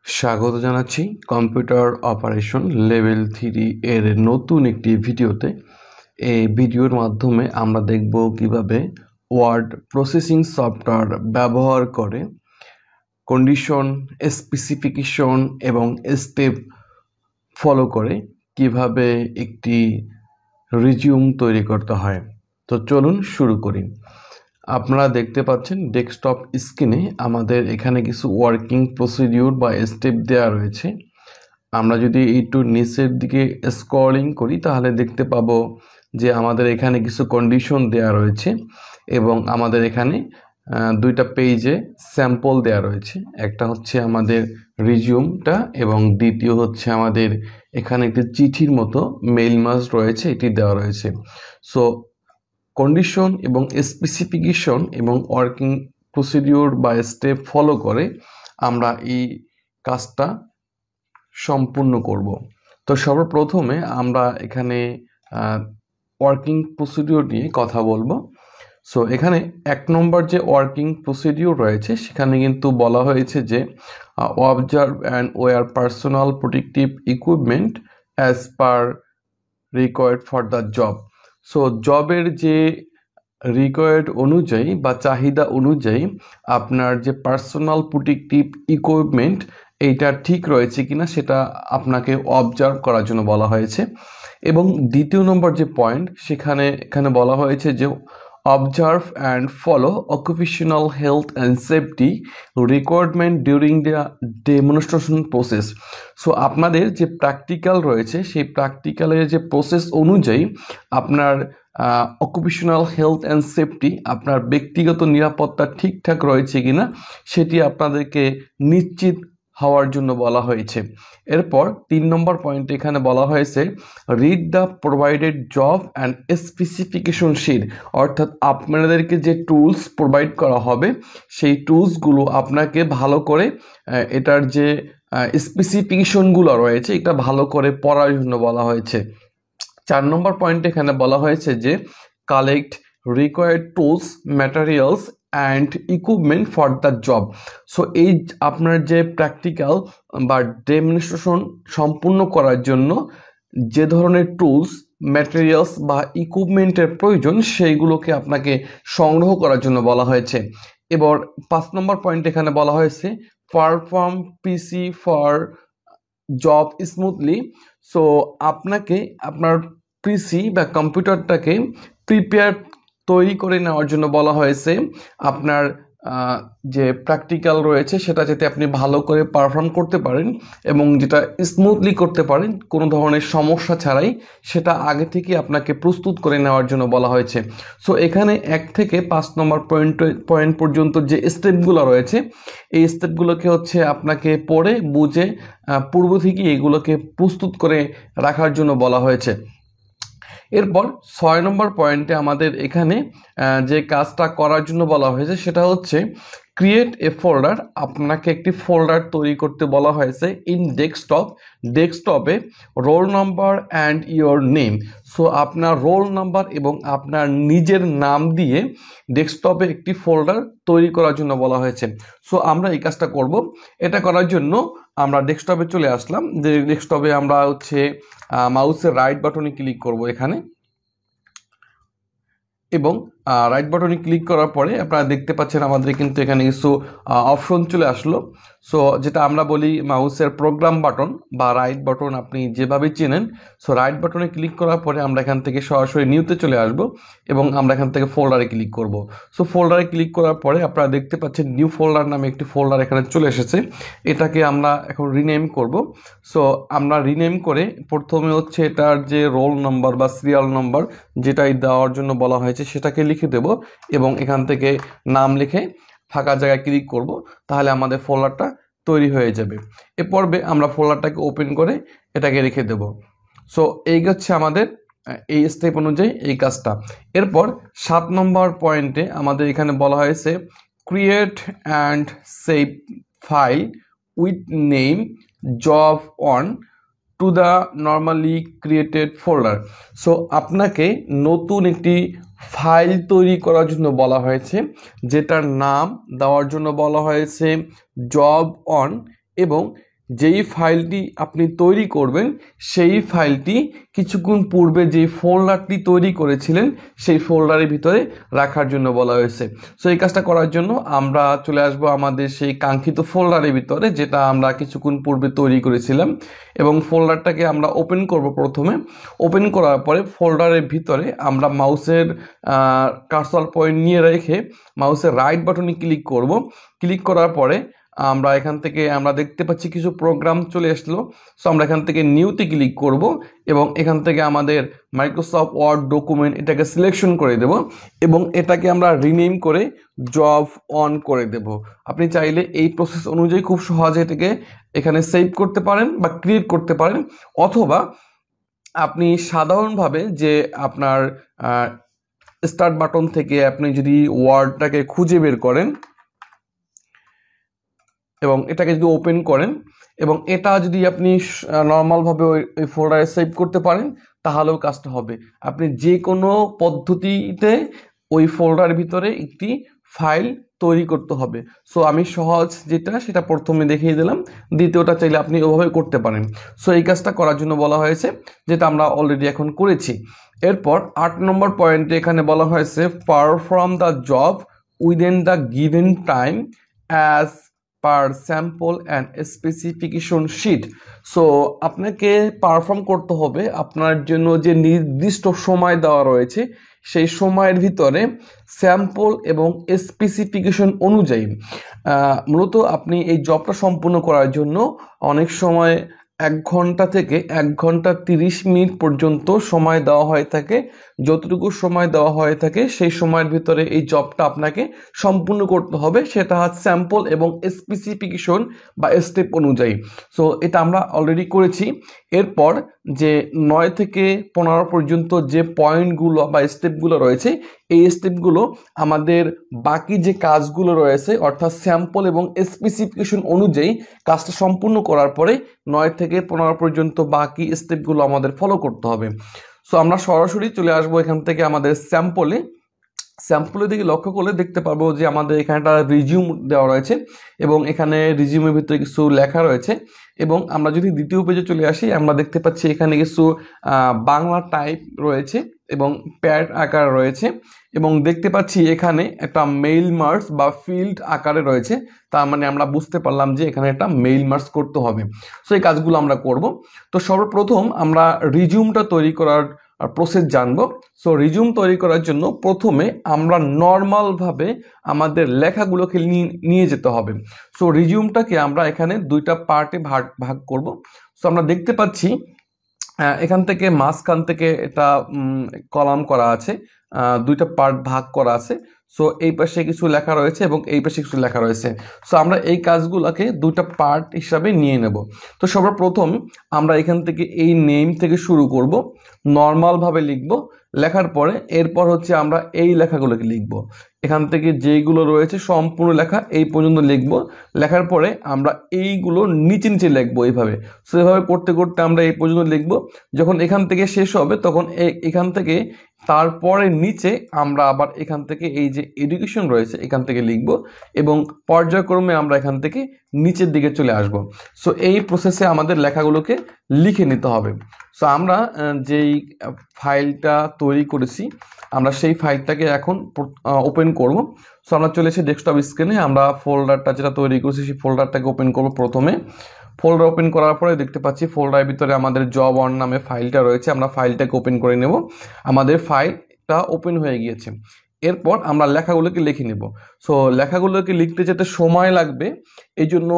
স্বাগত জানাচ্ছি computer operation level 3 এর নতুন একটি ভিডিওতে। এই ভিডিওর মাধ্যমে আমরা দেখব কিভাবে ওয়ার্ড প্রসেসিং সফটওয়্যার ব্যবহার করে কন্ডিশন, স্পেসিফিকেশন এবং স্টেপ ফলো করে কিভাবে একটি রিজিউম তৈরি করতে হয়। তো চলুন শুরু করি। আপনারা দেখতে পাচ্ছেন ডেস্কটপ স্ক্রিনে আমাদের এখানে কিছু ওয়ার্কিং প্রসিডিউর বা স্টেপ দেওয়া রয়েছে। আমরা যদি একটু নিচের দিকে স্ক্রলিং করি তাহলে দেখতে পাবো যে আমাদের এখানে কিছু কন্ডিশন দেওয়া রয়েছে এবং আমাদের এখানে দুইটা পেজে স্যাম্পল দেওয়া রয়েছে। একটা হচ্ছে আমাদের রিজিউমটা এবং দ্বিতীয় হচ্ছে আমাদের এখানে একটি চিঠির মতো মেইল মাস রয়েছে, এটি দেওয়া রয়েছে। সো কন্ডিশন এবং স্পেসিফিকেশন এবং ওয়ার্কিং প্রসিডিউর বা স্টেপ ফলো করে আমরা এই কাজটা সম্পূর্ণ করব। তো সর্বপ্রথমে আমরা এখানে ওয়ার্কিং প্রসিডিউর নিয়ে কথা বলবো। সো এখানে 1 নম্বর যে ওয়ার্কিং প্রসিডিউর রয়েছে সেখানে কিন্তু বলা হয়েছে যে observe and wear personal protective equipment as per required for the job. So জবের যে রিকোয়ার্ড অনুযায়ী বা চাহিদা অনুযায়ী আপনার যে পার্সোনাল প্রোটেক্টিভ ইকুইপমেন্ট এইটা ঠিক রয়েছে কিনা সেটা আপনাকে অবজার্ভ করার জন্য বলা হয়েছে। এবং দ্বিতীয় নম্বর যে পয়েন্ট এখানে বলা হয়েছে যে observe and follow occupational health and safety requirement during the demonstration process. So আপনাদের যে প্র্যাকটিক্যাল রয়েছে সেই প্র্যাকটিক্যালের যে প্রসেস অনুযায়ী আপনার অকুপেশনাল হেলথ অ্যান্ড সেফটি, আপনার ব্যক্তিগত নিরাপত্তা ঠিকঠাক রয়েছে কিনা সেটি আপনাদেরকে নিশ্চিত হওয়ার জন্য বলা হয়েছে। এরপর 3 নম্বর পয়েন্ট এখানে বলা হয়েছে read the provided job and specification sheet, অর্থাৎ আপনাদেরকে যে টুলস প্রোভাইড করা হবে সেই টুলসগুলো আপনাকে ভালো করে এটার যে স্পেসিফিকেশনগুলো রয়েছে এটা ভালো করে পড়ার জন্য বলা হয়েছে। 4 নম্বর পয়েন্ট এখানে বলা হয়েছে যে collect required tools, materials and equipment for the job. So এই আপনার যে প্র্যাকটিক্যাল বা ডেমনস্ট্রেশন সম্পূর্ণ করার জন্য যে ধরনের টুলস, ম্যাটেরিয়ালস বা ইকুইপমেন্টের প্রয়োজন সেইগুলোকে আপনাকে সংগ্রহ করার জন্য বলা হয়েছে। এবার 5 নম্বর পয়েন্ট এখানে বলা হয়েছে perform PC for job smoothly. So আপনাকে আপনার পিসি বা কম্পিউটারটাকে তৈরি করে নেওয়ার জন্য বলা হয়েছে আপনার যে প্র্যাকটিক্যাল রয়েছে সেটা যাতে আপনি ভালো করে পারফর্ম করতে পারেন এবং যেটা স্মুথলি করতে পারেন কোনো ধরনের সমস্যা ছাড়াই, সেটা আগে থেকে আপনাকে প্রস্তুত করে নেওয়ার জন্য বলা হয়েছে। সো এখানে 1 থেকে 5 নম্বর পয়েন্ট পর্যন্ত যে স্টেপগুলো রয়েছে এই স্টেপগুলোকে হচ্ছে আপনাকে পড়ে বুঝে পূর্ব থেকে এগুলোকে প্রস্তুত করে রাখার জন্য বলা হয়েছে। এরপর 6 নম্বর পয়েন্টে আমাদের এখানে যে কাজটা করার জন্য বলা হয়েছে সেটা হচ্ছে ক্রিয়েট এ ফোল্ডার। আপনাকে একটি ফোল্ডার তৈরি করতে বলা হয়েছে ইন ডেস্কটপে roll number and your name. So আপনার রোল নাম্বার এবং আপনার নিজের নাম দিয়ে ডেস্কটপে একটি ফোল্ডার তৈরি করার জন্য বলা হয়েছে। সো আমরা এই কাজটা করব। এটা করার জন্য আমরা ডেস্কটপে চলে আসলাম। যে ডেস্কটপে আমরা হচ্ছে মাউসের রাইট বাটনে ক্লিক করব এখানে, এবং রাইট বাটনে ক্লিক করার পরে আপনারা দেখতে পাচ্ছেন আমাদের কিন্তু এখানে কিছু অপশন চলে আসলো। সো যেটা আমরা বলি মাউসের প্রোগ্রাম বাটন বা রাইট বাটন, আপনি যেভাবে চেনেন। সো রাইট বাটনে ক্লিক করার পরে আমরা এখান থেকে সরাসরি নিউতে চলে আসব এবং আমরা এখান থেকে ফোল্ডারে ক্লিক করব। সো ফোল্ডারে ক্লিক করার পরে আপনারা দেখতে পাচ্ছেন নিউ ফোল্ডার নামে একটি ফোল্ডার এখানে চলে এসেছে। এটাকে আমরা এখন রিনেম করব। সো আমরা রিনেম করে প্রথমে হচ্ছে এটার যে রোল নাম্বার বা সিরিয়াল নাম্বার যেটাই দেওয়ার জন্য বলা হয়েছে সেটাকে লিখে দেব এবং এখান থেকে নাম লিখে ফাঁকা জায়গায় ক্লিক করব, তাহলে আমাদের ফোল্ডারটা তৈরি হয়ে যাবে। এ পর্বে আমরা ফোল্ডারটাকে ওপেন করে এটাকে রেখে দেব। সো এই হচ্ছে আমাদের এই স্টেপ অনুযায়ী এই কাজটা। এরপর 7 নম্বর পয়েন্টে আমাদের এখানে বলা হয়েছে create and save file with name job on to the normally created folder. So আপনাকে নতুন একটি ফাইল তৈরি করার জন্য বলা হয়েছে যেটার নাম দেওয়ার জন্য বলা হয়েছে জব অন, এবং যেই ফাইলটি আপনি তৈরি করবেন সেই ফাইলটি কিছুক্ষণ পূর্বে যে ফোল্ডারটি তৈরি করেছিলেন সেই ফোল্ডারের ভিতরে রাখার জন্য বলা হয়েছে। সো এই কাজটা করার জন্য আমরা চলে আসব আমাদের সেই কাঙ্ক্ষিত ফোল্ডারের ভিতরে, যেটা আমরা কিছুক্ষণ পূর্বে তৈরি করেছিলাম, এবং ফোল্ডারটাকে আমরা ওপেন করব। প্রথমে ওপেন করার পরে ফোল্ডারের ভিতরে আমরা মাউসের কার্সর পয়েন্ট নিয়ে রেখে মাউসের রাইট বাটনে ক্লিক করব। ক্লিক করার পরে আমরা এখান থেকে আমরা দেখতে পাচ্ছি কিছু প্রোগ্রাম চলে আসলো। সো আমরা এখান থেকে নিউতে ক্লিক করব এবং এখান থেকে আমাদের মাইক্রোসফট ওয়ার্ড ডকুমেন্ট এটাকে সিলেকশন করে দেব এবং এটাকে আমরা রিনেম করে জব অন করে দেব। আপনি চাইলে এই প্রসেস অনুযায়ী খুব সহজে এটাকে এখানে সেভ করতে পারেন বা ক্রিয়েট করতে পারেন, অথবা আপনি সাধারণভাবে যে আপনার স্টার্ট বাটন থেকে আপনি যদি ওয়ার্ডটাকে খুঁজে বের করেন এবং এটাকে যদি ওপেন করেন এবং এটা যদি আপনি নর্মালভাবে ওই ফোল্ডারে সেভ করতে পারেন তাহলেও কাজটা হবে। আপনি যে কোনো পদ্ধতিতে ওই ফোল্ডারের ভিতরে একটি ফাইল তৈরি করতে হবে। সো আমি সহজ যেটা সেটা প্রথমে দেখিয়ে দিলাম, দ্বিতীয়টা চাইলে আপনি ওভাবে করতে পারেন। সো এই কাজটা করার জন্য বলা হয়েছে, যেটা আমরা অলরেডি এখন করেছি। এরপর 8 নম্বর পয়েন্টে এখানে বলা হয়েছে perform the job within the given time as per sample and specification sheet. So আপনাকে পারফর্ম করতে হবে আপনার জন্য যে নির্দিষ্ট সময় দেওয়া রয়েছে সেই সময়ের ভিতরে স্যাম্পল এবং স্পেসিফিকেশন অনুযায়ী। মূলত আপনি এই জবটা সম্পূর্ণ করার জন্য অনেক সময় 1 ঘন্টা থেকে 1 ঘন্টা 30 মিনিট পর্যন্ত সময় দেওয়া হয়ে থাকে। যতটুকু সময় দেওয়া হয়ে থাকে সেই সময়ের ভিতরে এই জবটা আপনাকে সম্পূর্ণ করতে হবে, সেটা হচ্ছে স্যাম্পল এবং স্পেসিফিকেশন বা স্টেপ অনুযায়ী। সো এটা আমরা অলরেডি করেছি। এরপর যে 9 থেকে 15 পর্যন্ত যে পয়েন্টগুলো বা স্টেপগুলো রয়েছে এই স্টেপগুলো আমাদের বাকি যে কাজগুলো রয়েছে অর্থাৎ স্যাম্পল এবং স্পেসিফিকেশন অনুযায়ী কাজটা সম্পূর্ণ করার পরে 9 থেকে 15 পর্যন্ত বাকি স্টেপগুলো আমাদের ফলো করতে হবে। সো আমরা সরাসরি চলে আসবো এখান থেকে আমাদের স্যাম্পলের দিকে লক্ষ্য করলে দেখতে পাবো যে আমাদের এখানে একটা রিজিউম দেওয়া রয়েছে এবং এখানে রিজিউমের ভিতরে কিছু লেখা রয়েছে। এবং আমরা যদি দ্বিতীয় পেজে চলে আসি আমরা দেখতে পাচ্ছি এখানে কিছু বাংলা টাইপ রয়েছে এবং প্যাড আকার রয়েছে এবং দেখতে পাচ্ছি এখানে একটা মেইল মার্কস বা ফিল্ড আকারে রয়েছে। তার মানে আমরা বুঝতে পারলাম যে এখানে একটা মেইল মার্কস করতে হবে। সো এই কাজগুলো আমরা করব। তো সর্বপ্রথম আমরা রিজিউমটা তৈরি করার প্রসেস জানবো। সো রিজিউম তৈরি করার জন্য প্রথমে আমরা নর্মালভাবে আমাদের লেখাগুলোকে নিয়ে যেতে হবে। সো রিজিউমটাকে আমরা এখানে 2টা পার্টে ভাগ করব। সো আমরা দেখতে পাচ্ছি এখান থেকে মাঝখান থেকে এটা কলাম করা আছে, 2টা পার্ট ভাগ করা আছে। সো এই পাশে কিছু লেখা রয়েছে এবং এই পাশে কিছু লেখা রয়েছে। সো আমরা এই কাজগুলোকে 2টা পার্ট হিসাবে নিয়ে নেব। তো সর্বপ্রথম আমরা এখান থেকে এই নেম থেকে শুরু করব, নর্মালভাবে লিখব। লেখার পরে এরপর হচ্ছে আমরা এই লেখাগুলোকে লিখব। এখান থেকে যেইগুলো রয়েছে সম্পূর্ণ লেখা এই পর্যন্ত লিখব। লেখার পরে আমরা এইগুলো নিচে নিচে লিখবো এইভাবে। সো এভাবে করতে করতে আমরা এই পর্যন্ত লিখব। যখন এখান থেকে শেষ হবে তখন এখান থেকে তারপরে নিচে আমরা আবার এখান থেকে এই যে এডুকেশন রয়েছে এখান থেকে লিখব এবং পর্যায়ক্রমে আমরা এখান থেকে নিচের দিকে চলে আসব। সো এই প্রসেসে আমাদের লেখাগুলোকে লিখে নিতে হবে। সো আমরা যেই ফাইলটা তৈরি করেছি আমরা সেই ফাইলটাকে এখন ওপেন করব। সো আমরা চলে এসে ডেস্কটপ স্ক্রিনে আমরা ফোল্ডারটা যেটা তৈরি করেছি সেই ফোল্ডারটাকে ওপেন করব। প্রথমে ফোল্ডার ওপেন করার পরে দেখতে পাচ্ছি ফোল্ডারের ভিতরে আমাদের জব অন নামে ফাইলটা রয়েছে। আমরা ফাইলটাকে ওপেন করে নেব। আমাদের ফাইলটা ওপেন হয়ে গিয়েছে। এরপর আমরা লেখাগুলোকে লিখে নেব। সো লেখাগুলোকে লিখতে যেতে সময় লাগবে, এই জন্য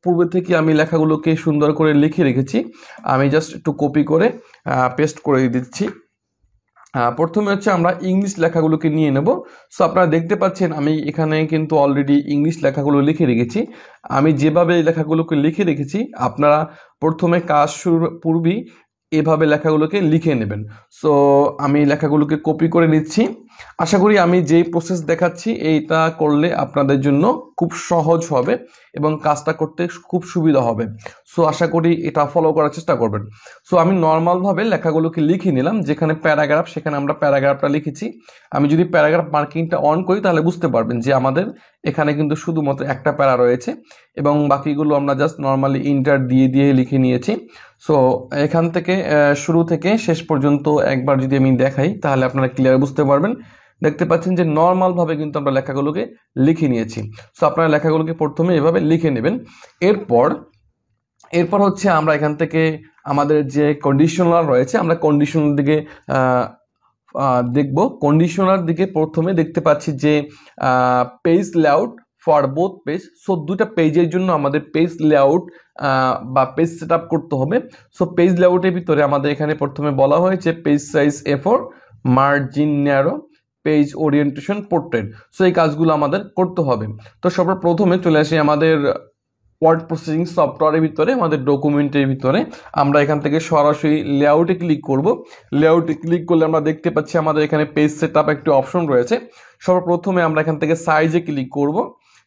পূর্বে থেকে আমি লেখাগুলোকে সুন্দর করে লিখে রেখেছি। আমি জাস্ট একটু কপি করে পেস্ট করে দিচ্ছি। প্রথমে হচ্ছে আমরা ইংলিশ লেখাগুলোকে নিয়ে নেব। সো আপনারা দেখতে পাচ্ছেন আমি এখানে কিন্তু অলরেডি ইংলিশ লেখাগুলো লিখে রেখেছি। আমি যেভাবে লেখাগুলোকে লিখে রেখেছি আপনারা প্রথমে কাজ শুরুর পূর্বেই এভাবে লেখাগুলোকে লিখে নেবেন। সো আমি লেখাগুলোকে কপি করে নিচ্ছি আশা করি আমি যেই প্রসেস দেখাচ্ছি এইটা করলে আপনাদের জন্য খুব সহজ হবে এবং কাজটা করতে খুব সুবিধা হবে। সো আশা করি এটা ফলো করার চেষ্টা করবেন। সো আমি নর্মালভাবে লেখাগুলোকে লিখে নিলাম, যেখানে প্যারাগ্রাফ সেখানে আমরা প্যারাগ্রাফটা লিখেছি। আমি যদি প্যারাগ্রাফ মার্কিংটা অন করি তাহলে বুঝতে পারবেন যে আমাদের এখানে কিন্তু শুধুমাত্র একটা প্যারা রয়েছে এবং বাকিগুলো আমরা জাস্ট নর্মালি ইন্টার দিয়ে দিয়ে লিখে নিয়েছি। সো এখান থেকে শুরু থেকে শেষ পর্যন্ত একবার যদি আমি দেখাই তাহলে আপনারা ক্লিয়ার বুঝতে পারবেন। দেখতে পাচ্ছেন যে নর্মালভাবে কিন্তু আমরা লেখাগুলোকে লিখে নিয়েছি। সো আপনারা লেখাগুলোকে প্রথমে এভাবে লিখে নেবেন। এরপর হচ্ছে আমরা এখান থেকে আমাদের যে কন্ডিশনার রয়েছে আমরা কন্ডিশনার দিকে দেখব। কন্ডিশনার দিকে প্রথমে দেখতে পাচ্ছি যে page layout for both page. So দুটা পেজের জন্য আমাদের পেজ লেআউট বা পেজ সেট আপ করতে হবে। সো পেজ লেআউটের ভিতরে আমাদের এখানে প্রথমে বলা হয়েছে page size A4, margin narrow, page orientation, portrait. So এই কাজগুলো আমাদের করতে হবে। তো সর্বপ্রথমে চলে আসি আমাদের ওয়ার্ড প্রসেসিং সফটওয়্যারের ভিতরে, আমাদের ডকুমেন্টের ভিতরে। আমরা এখান থেকে সরাসরি লেআউটে ক্লিক করব। লেআউটে ক্লিক করলে আমরা দেখতে পাচ্ছি আমাদের এখানে পেজ সেট আপ একটি অপশন রয়েছে। সর্বপ্রথমে আমরা এখান থেকে সাইজে ক্লিক করব।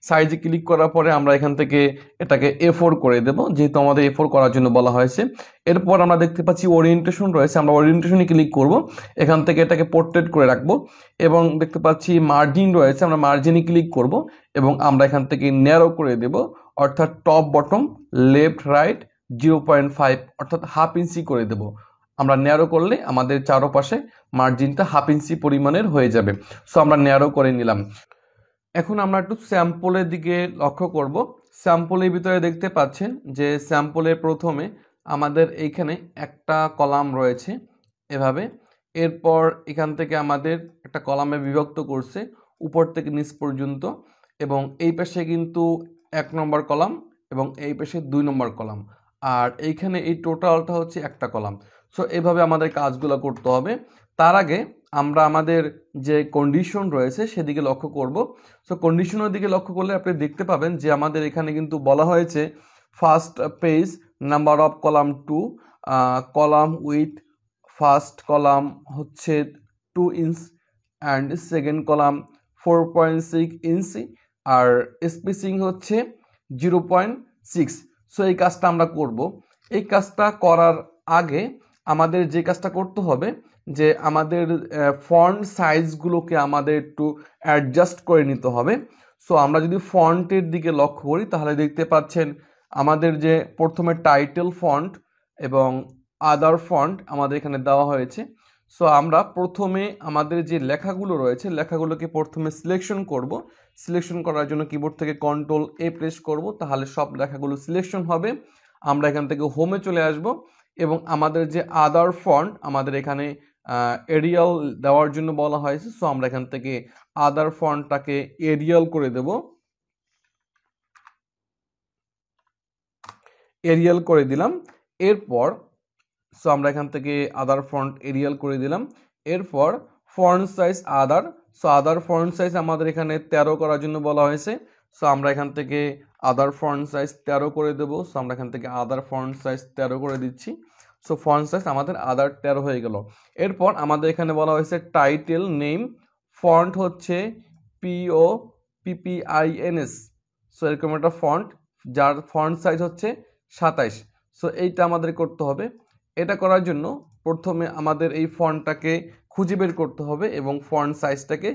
সাইজে ক্লিক করার পরে আমরা এখান থেকে এটাকে A4 করে দেব, যেহেতু আমাদের A4 করার জন্য বলা হয়েছে। এরপর আমরা দেখতে পাচ্ছি ওরিয়েন্টেশন রয়েছে, আমরা ওরিয়েন্টেশনে ক্লিক করব। এখান থেকে এটাকে পোর্ট্রেট করে রাখবো এবং দেখতে পাচ্ছি মার্জিন রয়েছে, আমরা মার্জিনে ক্লিক করব এবং আমরা এখান থেকে ন্যারো করে দেব, অর্থাৎ টপ বটম লেফট রাইট 0.5 অর্থাৎ হাফ ইঞ্চি করে দেব। আমরা ন্যারো করলে আমাদের চারপাশে মার্জিনটা হাফ ইঞ্চি পরিমাণের হয়ে যাবে। সো আমরা ন্যারো করে নিলাম। এখন আমরা একটু স্যাম্পলের দিকে লক্ষ্য করব। স্যাম্পলের ভিতরে দেখতে পাচ্ছেন যে স্যাম্পলের প্রথমে আমাদের এইখানে একটা কলাম রয়েছে এভাবে। এরপর এখান থেকে আমাদের একটা কলামে বিভক্ত করছে উপর থেকে নিচ পর্যন্ত, এবং এই পাশে কিন্তু 1 নম্বর কলাম এবং এই পাশে 2 নম্বর কলাম, আর এইখানে এই টোটালটা হচ্ছে একটা কলাম। সো এভাবে আমাদের কাজগুলো করতে হবে। তার আগে আমরা আমাদের যে কন্ডিশন রয়েছে সেদিকে লক্ষ্য করব। সো কন্ডিশনের দিকে লক্ষ্য করলে আপনি দেখতে পাবেন যে আমাদের এখানে কিন্তু বলা হয়েছে first page number of column 2, column with first column হচ্ছে 2 inch and second column 4.6 inch, আর স্পেসিং হচ্ছে 0.6। সো এই কাজটা আমরা করব। এই কাজটা করার আগে আমাদের যে কাজটা করতে হবে যে আমাদের ফন্ট সাইজগুলোকে আমাদের একটু অ্যাডজাস্ট করে নিতে হবে। সো আমরা যদি ফন্টের দিকে লক্ষ্য করি তাহলে দেখতে পাচ্ছেন আমাদের যে প্রথমে টাইটেল ফন্ট এবং আদার ফন্ট আমাদের এখানে দেওয়া হয়েছে। সো আমরা প্রথমে আমাদের যে লেখাগুলো রয়েছে লেখাগুলোকে প্রথমে সিলেকশন করব। সিলেকশন করার জন্য কিবোর্ড থেকে Ctrl+A প্রেস করব, তাহলে সব লেখাগুলো সিলেকশন হবে। আমরা এখান থেকে হোমে চলে আসব এবং আমাদের যে আদার ফন্ট আমাদের এখানে এরিয়াল দেওয়ার জন্য বলা হয়েছে। সো আমরা এখান থেকে আদার ফন্টটাকে এরিয়াল করে দেব, এরিয়াল করে দিলাম। এরপর সো আমরা এখান থেকে আদার ফন্ট এরিয়াল করে দিলাম। এরপর ফন্ট সাইজ আদার, সো আদার ফন্ট সাইজ আমাদের এখানে 13 করার জন্য বলা হয়েছে। সো আমরা এখান থেকে আদার ফন্ট সাইজ 13 করে দেব। সো আমরা এখান থেকে আদার ফন্ট সাইজ 13 করে দিচ্ছি। সো ফন্ট সাইজ আমাদের আদার 13 হয়ে গেল। এরপর আমাদের এখানে বলা হয়েছে টাইটেল নেম, ফন্ট হচ্ছে POPPINS। সো এরকম একটা ফন্ট যার ফন্ট সাইজ হচ্ছে 27। সো এইটা আমাদের করতে হবে। এটা করার জন্য প্রথমে আমাদের এই ফন্টটাকে খুঁজে বের করতে হবে এবং ফন্ট সাইজটাকে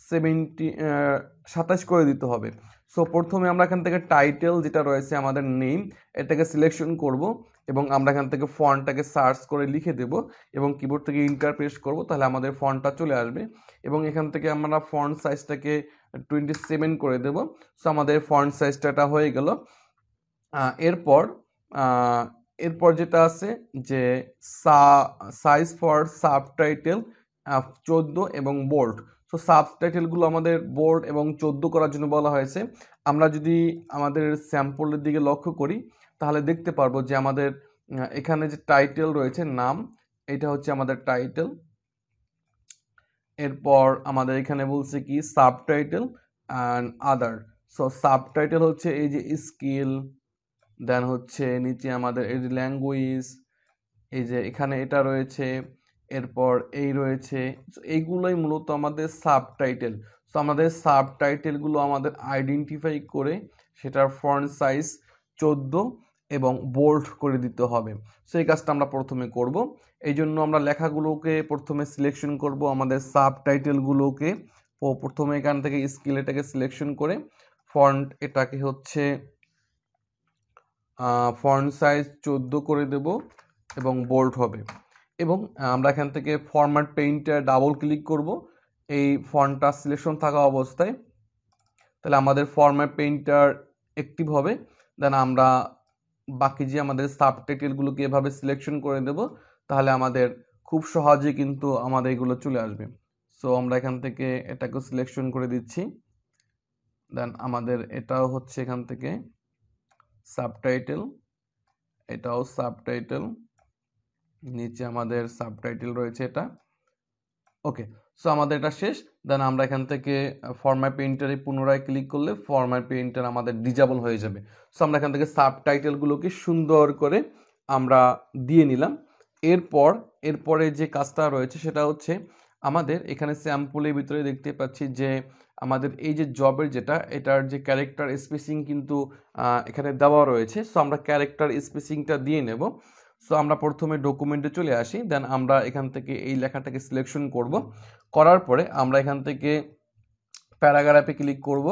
27 করে দিতে হবে। সো প্রথমে আমরা এখান থেকে টাইটেল যেটা রয়েছে আমাদের নেম এটাকে সিলেকশন করব এবং আমরা এখান থেকে ফন্টটাকে সার্চ করে লিখে দেব এবং কিবোর্ড থেকে ইন্টার প্রেস করব, তাহলে আমাদের ফন্টটা চলে আসবে এবং এখান থেকে আমরা ফন্ট সাইজটাকে 27 করে দেব। সো আমাদের ফন্ট সাইজটা হয়ে গেল। এরপর যেটা আছে যে সাইজ ফর সাবটাইটেল 14 এবং বোল্ড। সো সাবটাইটেলগুলো আমাদের বোল্ড এবং 14 করার জন্য বলা হয়েছে। আমরা যদি আমাদের স্যাম্পলের দিকে লক্ষ্য করি তাহলে দেখতে পারবো যে আমাদের এখানে যে টাইটেল রয়েছে নাম, এটা হচ্ছে আমাদের টাইটেল। এরপর আমাদের এখানে বলছে কি subtitle and other. So subtitle হচ্ছে এই যে স্কিল, দেন হচ্ছে নিচে আমাদের এই যে ল্যাঙ্গুয়েজ, এই যে এখানে এটা রয়েছে, এরপর এই রয়েছে, এইগুলোই মূলত আমাদের সাবটাইটেল। সো আমাদের সাবটাইটেলগুলো আমাদের আইডেন্টিফাই করে সেটার ফন্ট সাইজ 14 এবং বোল্ড করে দিতে হবে। সো এই কাজটা আমরা প্রথমে করব। এই জন্য আমরা লেখাগুলোকে প্রথমে সিলেকশন করব, আমাদের সাবটাইটেলগুলোকে প্রথমে এখান থেকে স্কেল এটাকে সিলেকশন করে ফন্ট এটাকে হচ্ছে ফন্ট সাইজ 14 করে দেব এবং বোল্ড হবে। এবং আমরা এখান থেকে ফরম্যাট পেইন্টে ডাবল ক্লিক করব এই ফন্টটা সিলেকশন থাকা অবস্থায়, তাহলে আমাদের ফরম্যাট পেইন্টার অ্যাক্টিভ হবে। দেন আমরা বাকি যে আমাদের সাবটাইটেলগুলোকে এভাবে সিলেকশন করে দেব, তাহলে আমাদের খুব সহজে কিন্তু আমাদের এগুলো চলে আসবে। সো আমরা এখান থেকে এটাকেও সিলেকশন করে দিচ্ছি। দেন আমাদের এটাও হচ্ছে এখান থেকে সাবটাইটেল, এটাও সাবটাইটেল, নিচে আমাদের সাবটাইটেল রয়েছে এটা। ওকে, সো আমাদের এটা শেষ। দেন আমরা এখান থেকে ফরম্যাট পেইন্টারে পুনরায় ক্লিক করলে ফরম্যাট পেইন্টার আমাদের ডিজেবল হয়ে যাবে। সো আমরা এখান থেকে সাবটাইটেলগুলোকে সুন্দর করে আমরা দিয়ে নিলাম। এরপরে যে কাজটা রয়েছে সেটা হচ্ছে আমাদের এখানে স্যাম্পলের ভিতরে দেখতে পাচ্ছি যে আমাদের এই যে জবের যেটা, এটার যে ক্যারেক্টার স্পেসিং কিন্তু এখানে দেওয়া রয়েছে। সো আমরা ক্যারেক্টার স্পেসিংটা দিয়ে নেব। সো আমরা প্রথমে ডকুমেন্টে চলে আসি, দেন আমরা এখান থেকে এই লেখাটাকে সিলেকশন করব। করার পরে আমরা এখান থেকে প্যারাগ্রাফে ক্লিক করব,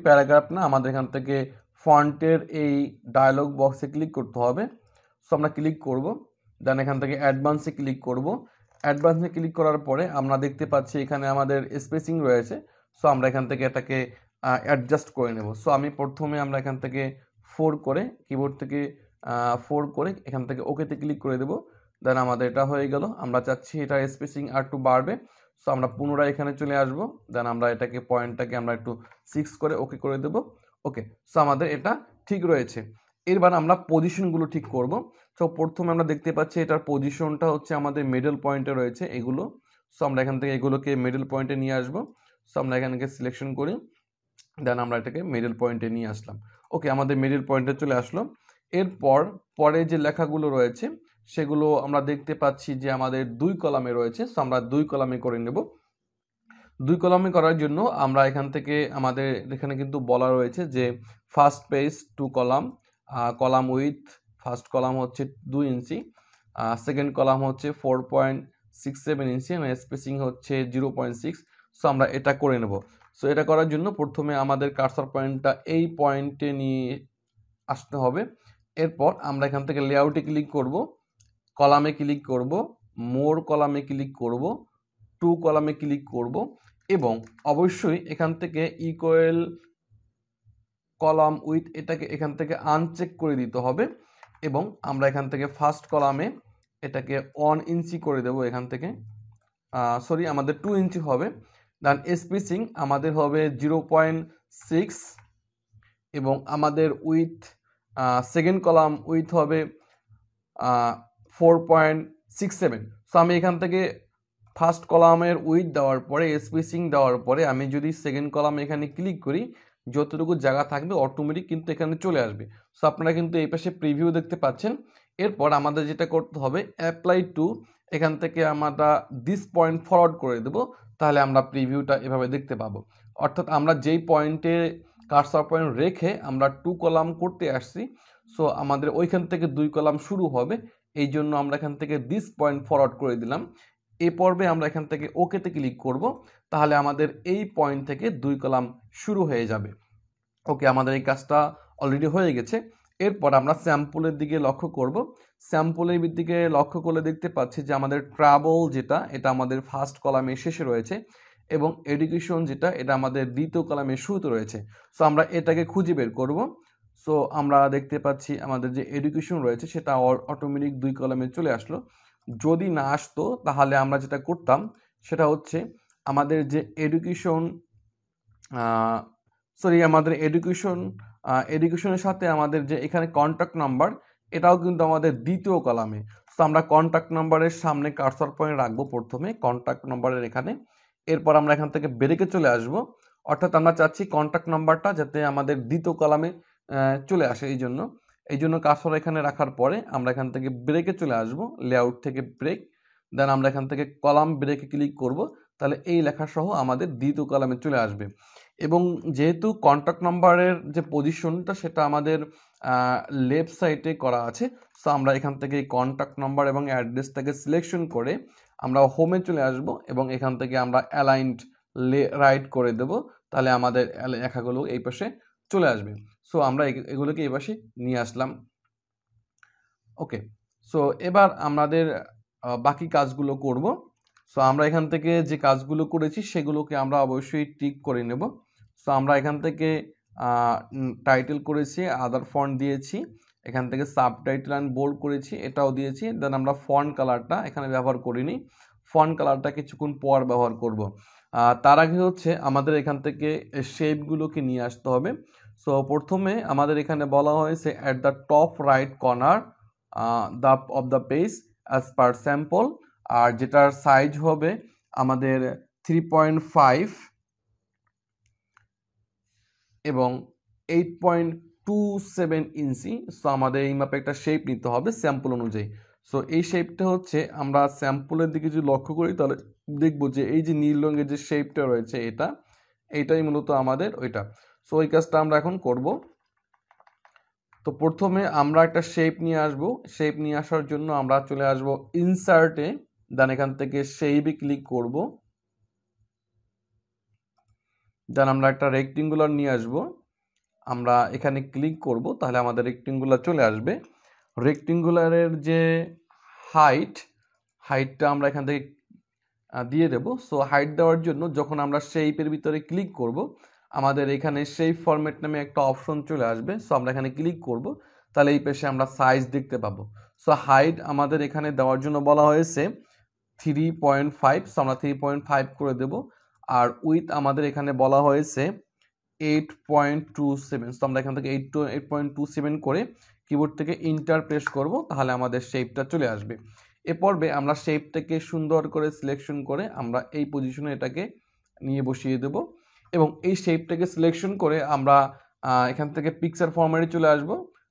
প্যারাগ্রাফ না, আমাদের এখান থেকে ফন্টের এই ডায়লগ বক্সে ক্লিক করতে হবে। সো আমরা ক্লিক করব, দেন এখান থেকে অ্যাডভান্সে ক্লিক করব। অ্যাডভান্সে ক্লিক করার পরে আমরা দেখতে পাচ্ছি এখানে আমাদের স্পেসিং রয়েছে। সো আমরা এখান থেকে এটাকে অ্যাডজাস্ট করে নেব। সো আমি প্রথমে আমরা এখান থেকে 4 করে কিবোর্ড থেকে 4 করে এখান থেকে ওকেতে ক্লিক করে দেব। দেন আমাদের এটা হয়ে গেল। আমরা চাচ্ছি এটা স্পেসিং আর একটু বাড়বে। সো আমরা পুনরায় এখানে চলে আসব, দেন আমরা এটাকে পয়েন্টটাকে আমরা একটু 6 করে ওকে করে দেব। ওকে, সো আমাদের এটা ঠিক রয়েছে। এবার আমরা পজিশনগুলো ঠিক করব। সো প্রথমে আমরা দেখতে পাচ্ছি এটার পজিশনটা হচ্ছে আমাদের মিডল পয়েন্টে রয়েছে এগুলো। সো আমরা এখান থেকে এগুলোকে মিডল পয়েন্টে নিয়ে আসব। সো আমরা এখানে সিলেকশন করি, দেন আমরা এটাকে মিডল পয়েন্টে নিয়ে আসলাম। ওকে, আমাদের মিডল পয়েন্টে চলে আসলো। পরে যে লেখাগুলো রয়েছে সেগুলো আমরা দেখতে পাচ্ছি যে আমাদের 2 কলামে রয়েছে। সো আমরা 2 কলামে করে নেব। 2 কলামে করার জন্য আমরা এখান থেকে আমাদের এখানে কিন্তু বলা রয়েছে যে first page 2 column, column with first column হচ্ছে 2 ইঞ্চি, সেকেন্ড কলাম হচ্ছে 4.67 ইঞ্চি এবং স্পেসিং হচ্ছে 0.6। সো আমরা এটা করে নেব। সো এটা করার জন্য প্রথমে আমাদের কার্সর পয়েন্টটা এই পয়েন্টে নিয়ে আসতে হবে। এরপর আমরা এখান থেকে লেআউটে ক্লিক করব, কলামে ক্লিক করব, মোর কলামে ক্লিক করব, 2 কলামে ক্লিক করব এবং অবশ্যই এখান থেকে ইকুয়াল কলাম উইথ এটাকে এখান থেকে আনচেক করে দিতে হবে এবং আমরা এখান থেকে ফার্স্ট কলামে এটাকে 1 ইঞ্চি করে দেব। এখান থেকে আমাদের 2 ইঞ্চি হবে। দেন স্পেসিং আমাদের হবে 0.6 এবং আমাদের উইথ সেকেন্ড কলাম উইথ হবে 4.67। সো আমি এখান থেকে ফার্স্ট কলামের উইথ দেওয়ার পরে স্পেসিং দেওয়ার পরে আমি যদি সেকেন্ড কলামে এখানে ক্লিক করি, যতটুকু জায়গা থাকবে অটোমেটিক কিন্তু এখানে চলে আসবে। সো আপনারা কিন্তু এই পাশে প্রিভিউ দেখতে পাচ্ছেন। এরপর আমাদের যেটা করতে হবে অ্যাপ্লাই টু, এখান থেকে আমরা দিস পয়েন্ট ফরওয়ার্ড করে দেব, তাহলে আমরা প্রিভিউটা এভাবে দেখতে পাবো। অর্থাৎ আমরা যেই পয়েন্টে কার্সর পয়েন্ট রেখে আমরা 2 কলাম করতে আসছি, সো আমাদের ওইখান থেকে 2 কলাম শুরু হবে। এই জন্য আমরা এখান থেকে দিস পয়েন্ট ফরওয়ার্ড করে দিলাম। এই পর্বে আমরা এখান থেকে ওকেতে ক্লিক করব, তাহলে আমাদের এই পয়েন্ট থেকে 2 কলাম শুরু হয়ে যাবে। ওকে, আমাদের এই কাজটা অলরেডি হয়ে গেছে। এরপর আমরা স্যাম্পলের দিকে লক্ষ্য করব। স্যাম্পলের দিকে লক্ষ্য করলে দেখতে পাচ্ছি যে আমাদের ট্রাভেল যেটা, এটা আমাদের ফার্স্ট কলামের শেষে রয়েছে এবং এডুকেশন যেটা, এটা আমাদের দ্বিতীয় কলামের শুরুতে রয়েছে। সো আমরা এটাকে খুঁজে বের করব। সো আমরা দেখতে পাচ্ছি আমাদের যে এডুকেশন রয়েছে সেটা অটোমেটিক 2 কলামে চলে আসলো। যদি না আসতো তাহলে আমরা যেটা করতাম সেটা হচ্ছে আমাদের যে আমাদের এডুকেশনের সাথে আমাদের যে এখানে কন্ট্যাক্ট নাম্বার, এটাও কিন্তু আমাদের দ্বিতীয় কলামে। সো আমরা কন্ট্যাক্ট নাম্বারের সামনে কার্সর পয়েন্ট রাখবো প্রথমে কন্ট্যাক্ট নাম্বারের এখানে। এরপর আমরা এখান থেকে ব্রেকে চলে আসব, অর্থাৎ আমরা চাচ্ছি কন্ট্যাক্ট নাম্বারটা যাতে আমাদের দ্বিতীয় কলামে চলে আসে। এই জন্য এই জন্য কার্সর এখানে রাখার পরে আমরা এখান থেকে ব্রেকে চলে আসব, লেআউট থেকে ব্রেক, দেন আমরা এখান থেকে কলাম ব্রেকে ক্লিক করব, তাহলে এই লেখা সহ আমাদের দ্বিতীয় কলামে চলে আসবে। এবং যেহেতু কন্ট্যাক্ট নাম্বারের যে পজিশনটা সেটা আমাদের লেফট সাইডে করা আছে, সো আমরা এখান থেকে এই কন্ট্যাক্ট নাম্বার এবং অ্যাড্রেসটাকে সিলেকশন করে আমরা হোমে চলে আসব এবং এখান থেকে আমরা অ্যালাইনড রাইট করে দেব, তাহলে আমাদের লেখাগুলো এই পাশে চলে আসবে। সো আমরা এগুলোকে এই পাশে নিয়ে আসলাম। ওকে, সো এবার আমাদের বাকি কাজগুলো করব। সো আমরা এখান থেকে যে কাজগুলো করেছি সেগুলোকে আমরা অবশ্যই টিক করে নেব। সো আমরা এখান থেকে টাইটেল করেছি, আদার ফন্ট দিয়েছি, এখান থেকে সাবটাইটেল অ্যান্ড বোল্ড করেছি, এটাও দিয়েছি। দেন আমরা ফন্ট কালারটা এখানে ব্যবহার করিনি, ফন্ট কালারটা কিছুক্ষণ পর ব্যবহার করব। তার আগে হচ্ছে আমাদের এখান থেকে শেপগুলোকে নিয়ে আসতে হবে। সো প্রথমে আমাদের এখানে বলা হয়েছে at the top right corner of the page as per sample, আর যেটার সাইজ হবে আমাদের 3.5 এবং 8.27 ইঞ্চি। সো আমাদের এই মাপে একটা শেপ নিতে হবে স্যাম্পল অনুযায়ী। সো এই শেপটা হচ্ছে আমরা স্যাম্পলের দিকে যদি লক্ষ্য করি তাহলে দেখব যে এই যে নীল রঙের যে শেপটা রয়েছে এইটাই মূলত আমাদের ওইটা। সো ওই কাজটা আমরা এখন করব। তো প্রথমে আমরা একটা শেপ নিয়ে আসব, শেপ নিয়ে আসার জন্য আমরা চলে আসব ইনসার্টে, দেন এখান থেকে শেপে ক্লিক করব, দেন আমরা একটা রেক্টেঙ্গুলার নিয়ে আসব, আমরা এখানে ক্লিক করব, তাহলে আমাদের রেক্টেঙ্গুলার চলে আসবে। রেক্টেঙ্গুলারের যে হাইটটা আমরা এখান থেকে দিয়ে দেব। সো হাইট দেওয়ার জন্য যখন আমরা শেপের ভিতরে ক্লিক করব আমাদের এখানে শেপ ফরম্যাট নামে একটা অপশন চলে আসবে। সো আমরা এখানে ক্লিক করব, তাহলে এই পেশে আমরা সাইজ দেখতে পাবো। সো হাইট আমাদের এখানে দেওয়ার জন্য বলা হয়েছে 3.5, সো আমরা 3.5 করে দেব। আর উইথ আমাদের এখানে বলা হয়েছে 8.27, সো আমরা এখান থেকে 8.27 করে কিবোর্ড থেকে ইন্টার প্রেস করব, তাহলে আমাদের শেপটা চলে আসবে। এ পর্বে আমরা শেপটাকে সুন্দর করে সিলেকশন করে আমরা এই পজিশনে এটাকে নিয়ে বসিয়ে দেব এবং এই শেপটাকে সিলেকশন করে আমরা এখান থেকে পিকচার ফরম্যাটে চলে আসব,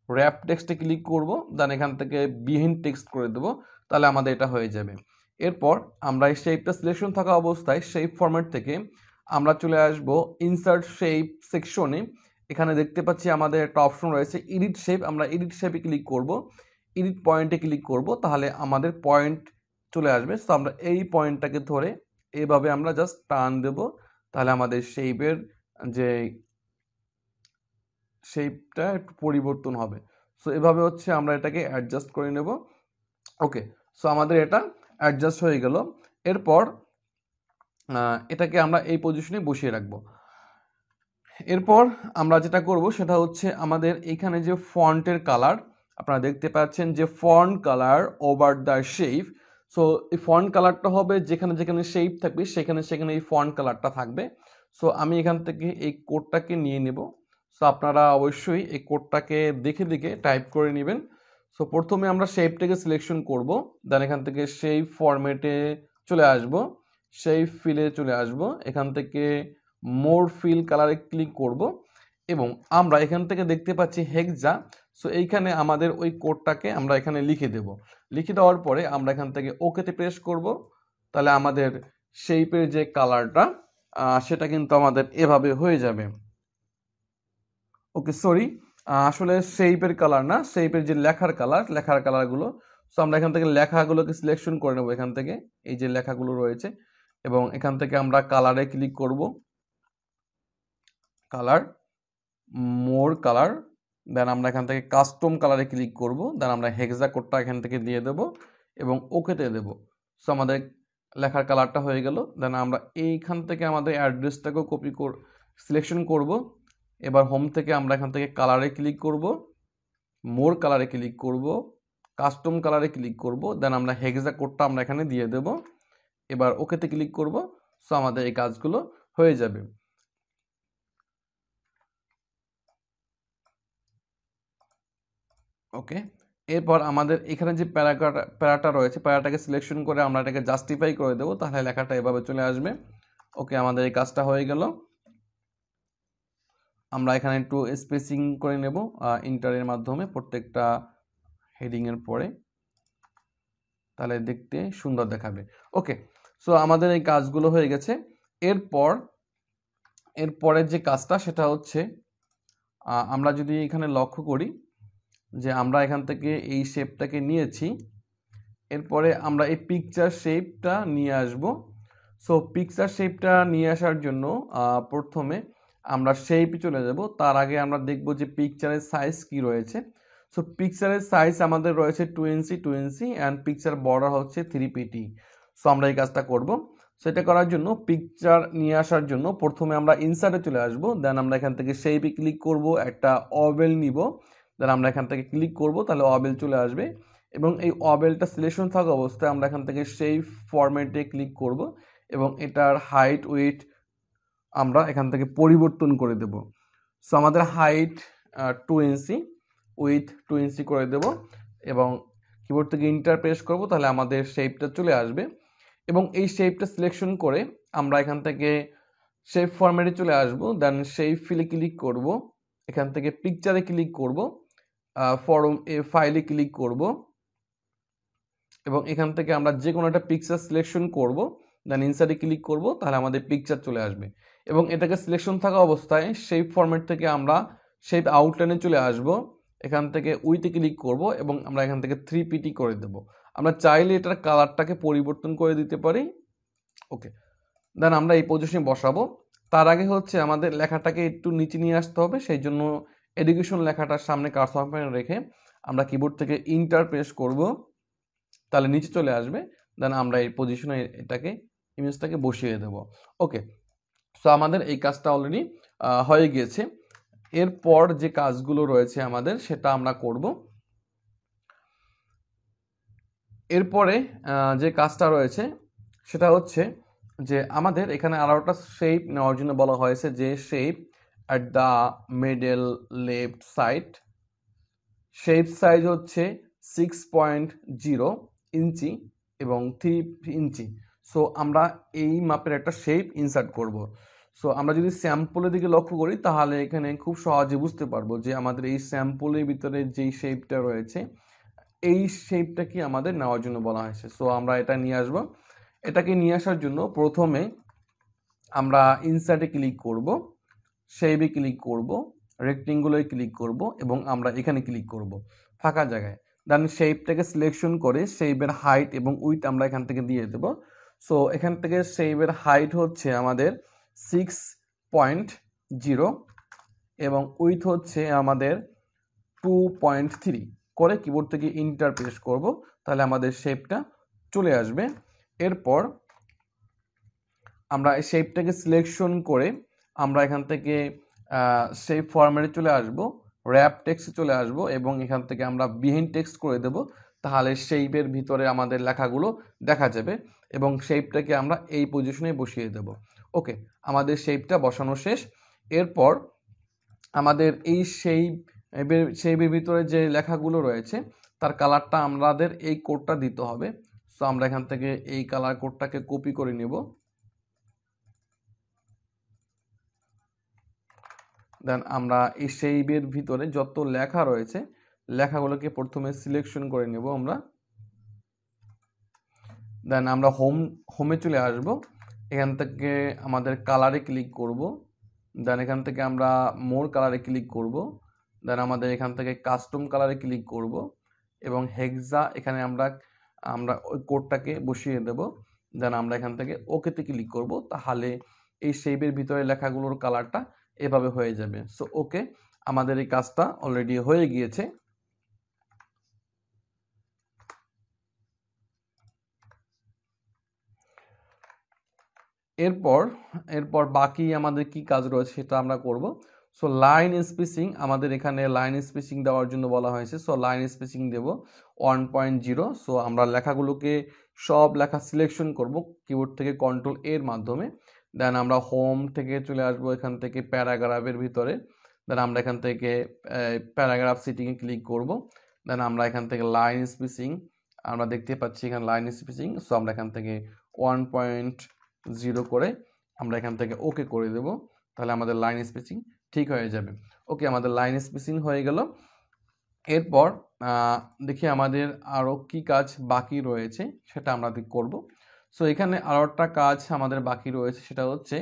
র্যাপ টেক্সটে ক্লিক করব, দেন এখান থেকে বিহাইন্ড টেক্সট করে দেব, তাহলে আমাদের এটা হয়ে যাবে। এরপর আমরা এই শেপটা সিলেকশন থাকা অবস্থায় শেপ ফরম্যাট থেকে আমরা চলে আসব ইনসার্ট শেপ সেকশনে। এখানে দেখতে পাচ্ছি আমাদের একটা অপশন রয়েছে এডিট শেপ, আমরা এডিট শেপে ক্লিক করব, এডিট পয়েন্টে ক্লিক করব, তাহলে আমাদের পয়েন্ট চলে আসবে। সো আমরা এই পয়েন্টটাকে ধরে এইভাবে আমরা জাস্ট টান দেব, তাহলে আমাদের শেপের যে শেপটা একটু পরিবর্তন হবে। সো এভাবে হচ্ছে আমরা এটাকে অ্যাডজাস্ট করে নেব। ওকে, সো আমাদের এটা অ্যাডজাস্ট হয়ে গেল। এরপর এটাকে আমরা এই পজিশনে বসিয়ে রাখবো। এরপর আমরা যেটা করব সেটা হচ্ছে আমাদের এখানে যে ফন্টের কালার আপনারা দেখতে পাচ্ছেন যে font colour over the shape. So এই ফন্ট কালারটা হবে যেখানে যেখানে শেপ থাকবে সেখানে সেখানে এই ফন্ট কালারটা থাকবে। সো আমি এখান থেকে এই কোডটাকে নিয়ে নেব। সো আপনারা অবশ্যই এই কোডটাকে দেখে দেখে টাইপ করে নেবেন। সো প্রথমে আমরা শেপটাকে সিলেকশন করব, দেন এখান থেকে শেপ ফরম্যাটে চলে আসব, শেপ ফিলে চলে আসব, এখান থেকে মোর ফিল কালারে ক্লিক করব এবং আমরা এখান থেকে দেখতে পাচ্ছি হেক্সা। সো এইখানে আমাদের ওই কোডটাকে আমরা এখানে লিখে দেব। লিখে দেওয়ার পরে আমরা এখান থেকে ওকেতে প্রেস করব, তাহলে আমাদের শেপের যে কালারটা সেটা কিন্তু আমাদের এভাবে হয়ে যাবে। ওকে, সরি, আসলে শেপের কালার না, শেপের যে লেখার কালারগুলো। সো আমরা এখান থেকে লেখাগুলোকে সিলেকশন করে নেব, এখান থেকে এই যে লেখাগুলো রয়েছে এবং এখান থেকে আমরা কালারে ক্লিক করব, কালার, মোর কালার, দেন আমরা এখান থেকে কাস্টম কালারে ক্লিক করব, দেন আমরা হেক্সা কোডটা এখান থেকে দিয়ে দেব এবং ওকেতে দেব। সো আমাদের লেখার কালারটা হয়ে গেল। দেন আমরা এইখান থেকে আমাদের অ্যাড্রেসটাকেও সিলেকশন করব। এবার হোম থেকে আমরা এখান থেকে কালারে ক্লিক করব, মোর কালারে ক্লিক করব, কাস্টম কালারে ক্লিক করব, দেন আমরা হেক্সা কোডটা আমরা এখানে দিয়ে দেব, এবার ওকেতে ক্লিক করব। সো আমাদের এই কাজগুলো হয়ে যাবে। ওকে, এরপর আমাদের এখানে যে প্যারাটা রয়েছে প্যারাটাকে সিলেকশন করে আমরা এটাকে জাস্টিফাই করে দেবো, তাহলে লেখাটা এভাবে চলে আসবে। ওকে, আমাদের এই কাজটা হয়ে গেল। আমরা এখানে একটু স্পেসিং করে নেব ইন্টারের মাধ্যমে প্রত্যেকটা হেডিংয়ের পরে, তাহলে দেখতে সুন্দর দেখাবে। ওকে, সো আমাদের এই কাজগুলো হয়ে গেছে। এরপরের যে কাজটা সেটা হচ্ছে আমরা যদি এখানে লক্ষ্য করি যে আমরা এখান থেকে এই শেপটাকে নিয়েছি, এরপরে আমরা এই পিকচার শেপটা নিয়ে আসব। সো পিকচার শেপটা নিয়ে আসার জন্য প্রথমে আমরা শেপে চলে যাব। তার আগে আমরা দেখব যে পিকচারের সাইজ কি রয়েছে। সো পিকচারের সাইজ আমাদের রয়েছে 2 ইঞ্চি অ্যান্ড পিকচার বর্ডার হচ্ছে 3pt। সো আমরা এই কাজটা করব। সেটা করার জন্য পিকচার নিয়ে আসার জন্য প্রথমে আমরা ইনসার্টে চলে আসব, দেন আমরা এখান থেকে শেপে ক্লিক করব, একটা অবেল নিব, দেন আমরা এখান থেকে ক্লিক করব, তাহলে অবেল চলে আসবে এবং এই অবেলটা সিলেকশন থাকা অবস্থায় আমরা এখান থেকে শেপ ফরম্যাটে ক্লিক করব এবং এটার হাইট উইথ আমরা এখান থেকে পরিবর্তন করে দেব। সো আমাদের হাইট 2 ইঞ্চি উইথ 2 ইঞ্চি করে দেব এবং কিবোর্ড থেকে ইন্টার প্রেস করব, তাহলে আমাদের শেপটা চলে আসবে এবং এই শেপটা সিলেকশন করে আমরা এখান থেকে শেপ ফরম্যাটে চলে আসব, দেন শেপ ফিলে ক্লিক করব, এখান থেকে পিকচারে ক্লিক করব, ফাইলে ক্লিক করব এবং এখান থেকে আমরা যে কোনো একটা পিকচার সিলেকশন করব, দেন ইনসার্টে ক্লিক করব, তাহলে আমাদের পিকচার চলে আসবে এবং এটাকে সিলেকশন থাকা অবস্থায় শেপ ফরম্যাট থেকে আমরা শেপ আউটলাইনে চলে আসব, এখান থেকে উইথে ক্লিক করব এবং আমরা এখান থেকে 3pt করে দেব। আমরা চাইলে এটার কালারটাকে পরিবর্তন করে দিতে পারি। ওকে, দেন আমরা এই পজিশনে বসাবো। তার আগে হচ্ছে আমাদের লেখাটাকে একটু নিচে নিয়ে আসতে হবে, সেই জন্য এডুকেশন লেখাটার সামনে কার্সর পয়েন্ট রেখে আমরা কিবোর্ড থেকে ইন্টার প্রেস করব, তাহলে নিচে চলে আসবে, দেন আমরা এই পজিশনে এটাকে ইমেজটাকে বসিয়ে দেব। ওকে, সো আমাদের এই কাজটা অলরেডি হয়ে গিয়েছে। এরপর যে কাজগুলো রয়েছে আমাদের সেটা আমরা করব। এরপরে যে কাজটা রয়েছে সেটা হচ্ছে যে আমাদের এখানে আরও একটা শেপ নেওয়ার জন্য বলা হয়েছে, যে shape at the middle left side, shape size হচ্ছে 6.0 ইঞ্চি এবং 3 ইঞ্চি। সো আমরা এই মাপের একটা শেপ ইনসার্ট করব। সো আমরা যদি স্যাম্পলের দিকে লক্ষ্য করি তাহলে এখানে খুব সহজে বুঝতে পারবো যে আমাদের এই স্যাম্পলের ভিতরে যেই শেপটা রয়েছে এই শেপটা কি আমাদের নেওয়ার জন্য বলা হয়েছে। সো আমরা এটা নিয়ে আসবো। এটাকে নিয়ে আসার জন্য প্রথমে আমরা ইনসার্টে ক্লিক করব, শেপে ক্লিক করব, রেক্টেঙ্গুলারে ক্লিক করব এবং আমরা এখানে ক্লিক করব ফাঁকা জায়গায়, দেন শেপটাকে সিলেকশন করে শেপের হাইট এবং উইথ আমরা এখান থেকে দিয়ে দেব। সো এখান থেকে শেপের হাইট হচ্ছে আমাদের 6.0 এবং উইথ হচ্ছে আমাদের 2.3 করে কিবোর্ড থেকে ইন্টার প্রেস করব, তাহলে আমাদের শেপটা চলে আসবে। এরপর আমরা এই শেপটাকে সিলেকশন করে আমরা এখান থেকে শেপ ফরম্যাটে চলে আসব, র্যাপ টেক্সটে চলে আসব এবং এখান থেকে আমরা বিহাইন্ড টেক্সট করে দেব, তাহলে শেপের ভিতরে আমাদের লেখাগুলো দেখা যাবে এবং শেপটাকে আমরা এই পজিশনে বসিয়ে দেব। ওকে, আমাদের শেপটা বসানো শেষ। এরপর আমাদের এই শেপের ভিতরে যে লেখাগুলো রয়েছে তার কালারটা আমাদের এই কোডটা দিতে হবে। সো আমরা এখান থেকে এই কালার কোডটাকে কপি করে নেব, দেন আমরা এই শেপের ভিতরে যত লেখা রয়েছে লেখাগুলোকে প্রথমে সিলেকশন করে নেব আমরা, দেন আমরা হোমে চলে আসব, এখান থেকে আমাদের কালারে ক্লিক করব, দেন এখান থেকে আমরা মোর কালারে ক্লিক করব, দেন আমাদের এখান থেকে কাস্টম কালারে ক্লিক করব এবং হেক্সা এখানে আমরা ওই কোডটাকে বসিয়ে দেব, দেন আমরা এখান থেকে ওকেতে ক্লিক করব, তাহলে এই শেপের ভিতরে লেখাগুলোর কালারটা এভাবে হয়ে যাবে। সো ওকে, আমাদের এই কাজটা অলরেডি হয়ে গিয়েছে। এরপর বাকি আমাদের কি কাজ রয়েছে সেটা আমরা করব। সো লাইন স্পেসিং, আমাদের এখানে লাইন স্পেসিং দেওয়ার জন্য বলা হয়েছে। সো লাইন স্পেসিং দেব 1.0। সো আমরা লেখাগুলোকে সব লেখা সিলেকশন করব কিবোর্ড থেকে কন্ট্রোল এর মাধ্যমে, দেন আমরা হোম থেকে চলে আসবো এখান থেকে প্যারাগ্রাফের ভিতরে, দেন আমরা এখান থেকে প্যারাগ্রাফ সিটিংয়ে ক্লিক করব, দেন আমরা এখান থেকে লাইন স্পেসিং আমরা দেখতে পাচ্ছি এখানে লাইন স্পেসিং। সো আমরা এখান থেকে 1.0 করে আমরা এখান থেকে ওকে করে দেব, তাহলে আমাদের লাইন স্পেসিং ঠিক হয়ে যাবে। ওকে, আমাদের লাইন স্পেসিং হয়ে গেল। এরপর দেখি আমাদের আরও কি কাজ বাকি রয়েছে সেটা আমরা করব। সো এখানে আরও একটা কাজ আমাদের বাকি রয়েছে, সেটা হচ্ছে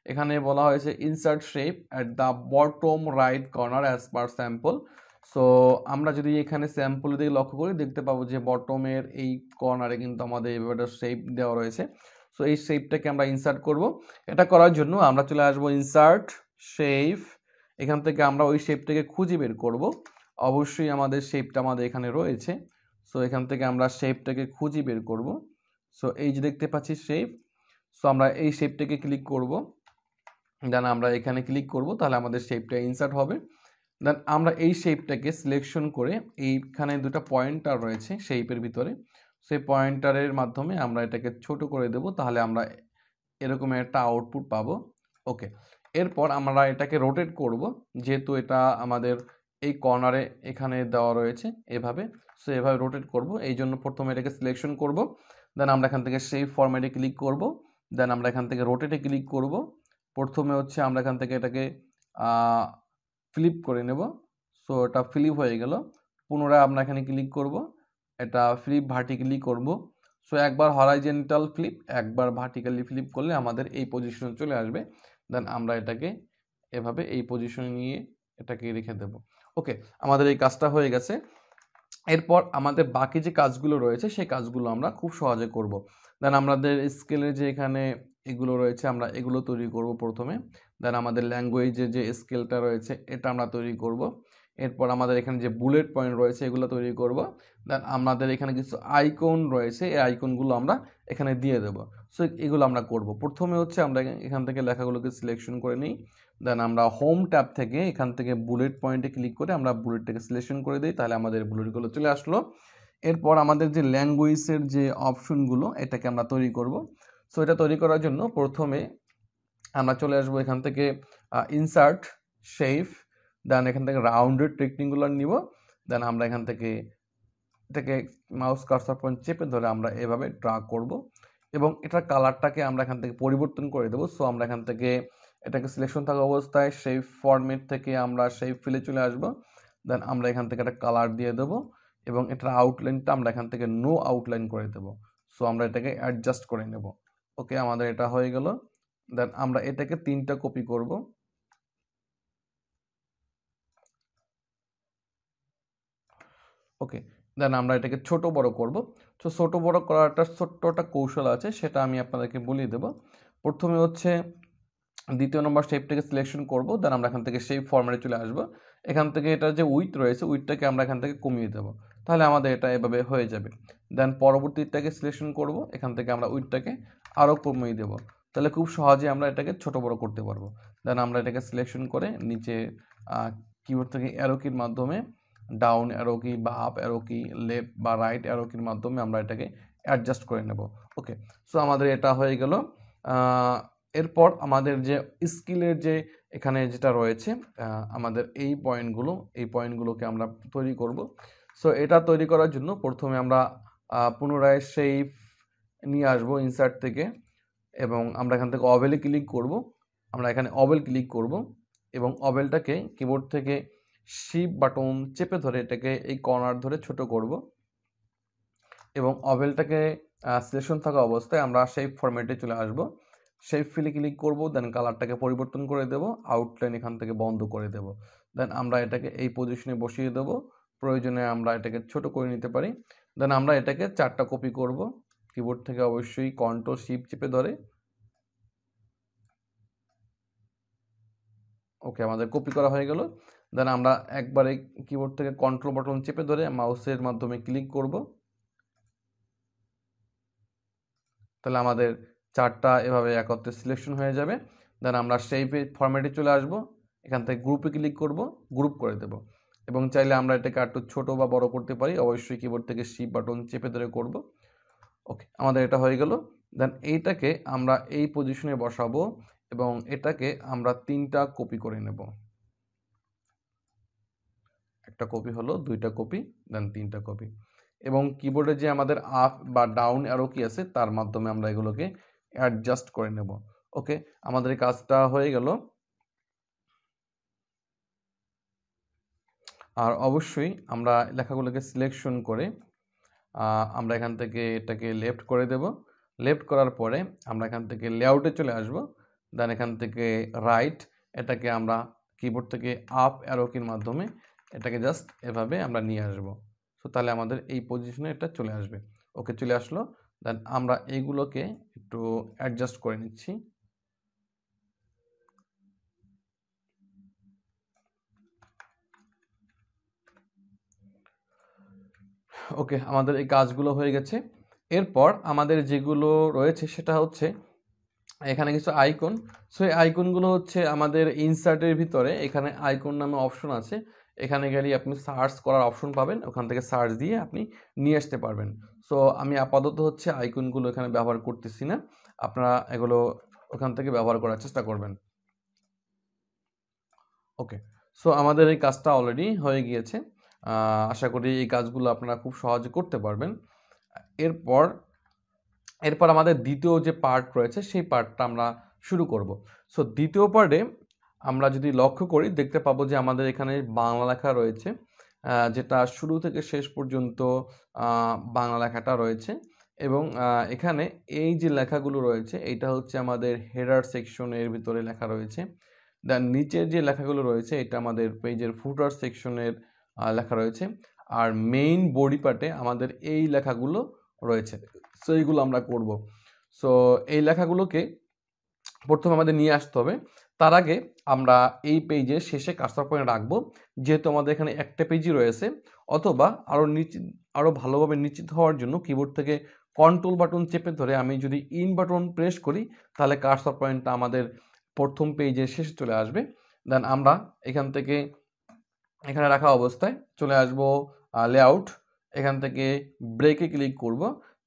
এখানে বলা হয়েছে insert shape at the bottom right corner as per sample. So আমরা যদি এখানে স্যাম্পলের দিকে লক্ষ্য করি দেখতে পাবো যে বটমের এই কর্নারে কিন্তু আমাদের এভাবে একটা শেপ দেওয়া রয়েছে। সো এই শেপটাকে আমরা ইনসার্ট করব। এটা করার জন্য আমরা চলে আসবো ইনসার্ট শেপ, এখান থেকে আমরা ওই শেপটাকে খুঁজে বের করব। অবশ্যই আমাদের শেপটা আমাদের এখানে রয়েছে। সো এখান থেকে আমরা শেপটাকে খুঁজে বের করব। সো এই যে দেখতে পাচ্ছি শেপ, সো আমরা এই শেপটাকে ক্লিক করব, দেন আমরা এখানে ক্লিক করব, তাহলে আমাদের শেপটা ইনসার্ট হবে। দেন আমরা এই শেপটাকে সিলেকশন করে এইখানে দুটো পয়েন্টার রয়েছে শেপের ভিতরে, সেই পয়েন্টারের মাধ্যমে আমরা এটাকে ছোট করে দেব, তাহলে আমরা এরকম একটা আউটপুট পাবো। ওকে, এরপর আমরা এটাকে রোটেট করব, যেহেতু এটা আমাদের এই কর্নারে এখানে দেওয়া রয়েছে এভাবে। সো এভাবে রোটেট করব, এই জন্য প্রথমে এটাকে সিলেকশন করব, দেন আমরা এখান থেকে শেপ ফরম্যাটে ক্লিক করব, দেন আমরা এখান থেকে রোটেটে ক্লিক করব। প্রথমে হচ্ছে আমরা এখান থেকে এটাকে ফ্লিপ করে নেব। সো এটা ফ্লিপ হয়ে গেল। পুনরায় আমরা এখানে ক্লিক করব, এটা ফ্লিপ ভার্টিক্যালি করব। সো একবার হরাইজন্টাল ফ্লিপ, একবার ভার্টিক্যালি ফ্লিপ করলে আমাদের এই পজিশনে চলে আসবে। দেন আমরা এটাকে এভাবে এই পজিশনে নিয়ে এটাকে রেখে দেব। ওকে, আমাদের এই কাজটা হয়ে গেছে। এরপর আমাদের বাকি যে কাজগুলো রয়েছে সেই কাজগুলো আমরা খুব সহজে করব। দেন আমাদের স্কেলের যে এখানে এগুলো রয়েছে আমরা এগুলো তৈরি করব প্রথমে। দেন আমাদের ল্যাঙ্গুয়েজের যে স্কেলটা রয়েছে এটা আমরা তৈরি করব। এরপর আমাদের এখানে যে বুলেট পয়েন্ট রয়েছে এগুলো তৈরি করব। দেন আমাদের এখানে কিছু আইকন রয়েছে, এই আইকনগুলো আমরা এখানে দিয়ে দেব। সো এগুলো আমরা করব। প্রথমে হচ্ছে আমরা এখান থেকে লেখাগুলোকে সিলেকশন করে নিই, দেন আমরা হোম ট্যাব থেকে এখান থেকে বুলেট পয়েন্টে ক্লিক করে আমরা বুলেটটাকে সিলেকশন করে দিই, তাহলে আমাদের বুলেটগুলো চলে আসলো। এরপর আমাদের যে ল্যাঙ্গুয়েজের যে অপশনগুলো এটাকে আমরা তৈরি করব। সো এটা তৈরি করার জন্য প্রথমে আমরা চলে আসবো এখান থেকে ইনসার্ট শেপ, দেন এখান থেকে রাউন্ডেড রেক্টেঙ্গুলার নিব। দেন আমরা এখান থেকে এটাকে মাউস কার্সার পয়েন্ট চেপে ধরে আমরা এভাবে ড্রা করব এবং এটার কালারটাকে আমরা এখান থেকে পরিবর্তন করে দেবো। সো আমরা এখান থেকে এটাকে সিলেকশন থাকা অবস্থায় শেপ ফরম্যাট থেকে আমরা শেপ ফিলে চলে আসব। দেন আমরা এখান থেকে একটা কালার দিয়ে দেবো এবং এটার আউটলাইনটা আমরা এখান থেকে নো আউটলাইন করে দেবো। সো আমরা এটাকে অ্যাডজাস্ট করে নেব। ওকে, আমাদের এটা হয়ে গেল। দেন আমরা এটাকে 3টা কপি করব। ওকে, দেন আমরা এটাকে ছোট বড় করব। তো ছোট বড় করার একটা ছোট্ট একটা কৌশল আছে, সেটা আমি আপনাদেরকে বলিয়ে দেব। প্রথমে হচ্ছে দ্বিতীয় নম্বর শেপটাকে সিলেকশন করব, দেন আমরা এখান থেকে শেপ ফরম্যাটে চলে আসব। এখান থেকে এটা যে উইথ রয়েছে উইথটাকে আমরা এখান থেকে কমিয়ে দেব, তাহলে আমাদের এটা এভাবে হয়ে যাবে। দেন পরবর্তীটাকে সিলেকশন করব, এখান থেকে আমরা উইথটাকে আরও কমিয়ে দেব, তাহলে খুব সহজে আমরা এটাকে ছোট বড় করতে পারবো। দেন আমরা এটাকে সিলেকশন করে নিচে কিবোর্ড থেকে অ্যারো কির মাধ্যমে ডাউন অ্যারো কি বা আপ অ্যারো কি, লেফট বা রাইট অ্যারো কির মাধ্যমে আমরা এটাকে অ্যাডজাস্ট করে নেব। ওকে, সো আমাদের এটা হয়ে গেল। এরপর আমাদের যে স্কিলের যে এখানে যেটা রয়েছে আমাদের এই পয়েন্টগুলোকে আমরা তৈরি করব। সো এটা তৈরি করার জন্য প্রথমে আমরা পুনরায় শেপ নিয়ে আসবো ইনসার্ট থেকে এবং আমরা এখান থেকে অবেলে ক্লিক করব। আমরা এখানে অবেল ক্লিক করব এবং অবেলটাকে কিবোর্ড থেকে শিফট বাটন চেপে ধরে এটাকে এই কর্নার ধরে ছোট করব এবং অবেলটাকে সিলেকশন থাকা অবস্থায় আমরা শেপ ফরম্যাটে চলে আসব। শেপ ফিলে ক্লিক করব, দেন কালারটাকে পরিবর্তন করে দেব, আউটলাইন এখান থেকে বন্ধ করে দেব। দেন আমরা এটাকে এই পজিশনে বসিয়ে দেব, প্রয়োজনে আমরা এটাকে ছোট করে নিতে পারি। দেন আমরা এটাকে 4টা কপি করব, কিবোর্ড থেকে অবশ্যই কন্ট্রোল শিফট চেপে ধরে। ওকে, আমাদের কপি করা হয়ে গেল। দেন আমরা একবারে কিবোর্ড থেকে কন্ট্রোল বাটন চেপে ধরে মাউসের মাধ্যমে ক্লিক করব, তাহলে আমাদের 4টা এভাবে একত্রে সিলেকশন হয়ে যাবে। দেন আমরা শেপে ফরম্যাটে চলে আসব, এখান থেকে গ্রুপে ক্লিক করব, গ্রুপ করে দেব এবং চাইলে আমরা এটাকে একটু ছোট বা বড় করতে পারি, অবশ্যই কিবোর্ড থেকে শিফট বাটন চেপে ধরে করব। ওকে, আমাদের এটা হয়ে গেল। দেন এইটাকে আমরা এই পজিশনে বসাবো এবং এটাকে আমরা 3টা কপি করে নেব। একটা কপি হলো, 2টা কপি, দেন 3টা কপি এবং কিবোর্ডে যে আমাদের আপ বা ডাউন অ্যারো কি আছে তার মাধ্যমে আমরা এগুলোকে অ্যাডজাস্ট করে নেব। ওকে, আমাদের এই কাজটা হয়ে গেল। আর অবশ্যই আমরা লেখাগুলোকে সিলেকশন করে আমরা এখান থেকে এটাকে লেফট করে দেব। লেফট করার পরে আমরা এখান থেকে লেআউটে চলে আসব। দেন এখান থেকে রাইট, এটাকে আমরা কিবোর্ড থেকে আপ অ্যারো কির মাধ্যমে এটাকে জাস্ট এভাবে আমরা নিয়ে আসব। সো তাহলে আমাদের এই পজিশনে এটা চলে আসবে। ওকে, চলে আসলো। দেন আমরা এইগুলোকে একটু অ্যাডজাস্ট করে নিচ্ছি। ওকে, আমাদের এই কাজগুলো হয়ে গেছে। এরপর আমাদের যেগুলো রয়েছে সেটা হচ্ছে এখানে কিছু আইকন। সো এই আইকনগুলো হচ্ছে আমাদের ইনসার্টের ভিতরে এখানে আইকন নামে অপশন আছে। এখানে গেলে আপনি সার্চ করার অপশন পাবেন, ওখান থেকে সার্চ দিয়ে আপনি নিয়ে আসতে পারবেন। সো আমি আপাতত হচ্ছে আইকনগুলো এখানে ব্যবহার করতেছি না, আপনারা এগুলো ওখান থেকে ব্যবহার করার চেষ্টা করবেন। ওকে, সো আমাদের এই কাজটা অলরেডি হয়ে গিয়েছে। আশা করি এই কাজগুলো আপনারা খুব সহজে করতে পারবেন। এরপর আমাদের দ্বিতীয় যে পার্ট রয়েছে সেই পার্টটা আমরা শুরু করব। সো দ্বিতীয় পার্টে আমরা যদি লক্ষ্য করি দেখতে পাবো যে আমাদের এখানে বাংলা লেখা রয়েছে, যেটা শুরু থেকে শেষ পর্যন্ত বাংলা লেখাটা রয়েছে। এবং এখানে এই যে লেখাগুলো রয়েছে এইটা হচ্ছে আমাদের হেডার সেকশনের ভিতরে লেখা রয়েছে। দেন নিচের যে লেখাগুলো রয়েছে এটা আমাদের পেজের ফুটার সেকশনের লেখা রয়েছে। আর মেইন বডি পার্টে আমাদের এই লেখাগুলো রয়েছে। সো এইগুলো আমরা করব। সো এই লেখাগুলোকে প্রথমে আমাদের নিয়ে আসতে হবে। তার আগে আমরা এই পেজের শেষে কার্সর পয়েন্ট রাখবো, যেহেতু আমাদের এখানে একটা পেজই রয়েছে। অথবা আরও ভালোভাবে নিশ্চিত হওয়ার জন্য কিবোর্ড থেকে কন্ট্রোল বাটন চেপে ধরে আমি যদি ইন বাটন প্রেস করি তাহলে কার্সর পয়েন্টটা আমাদের প্রথম পেজের শেষে চলে আসবে। দেন আমরা এখান থেকে এখানে রাখা অবস্থায় চলে আসব লেআউট, এখান থেকে ব্রেকে ক্লিক করব।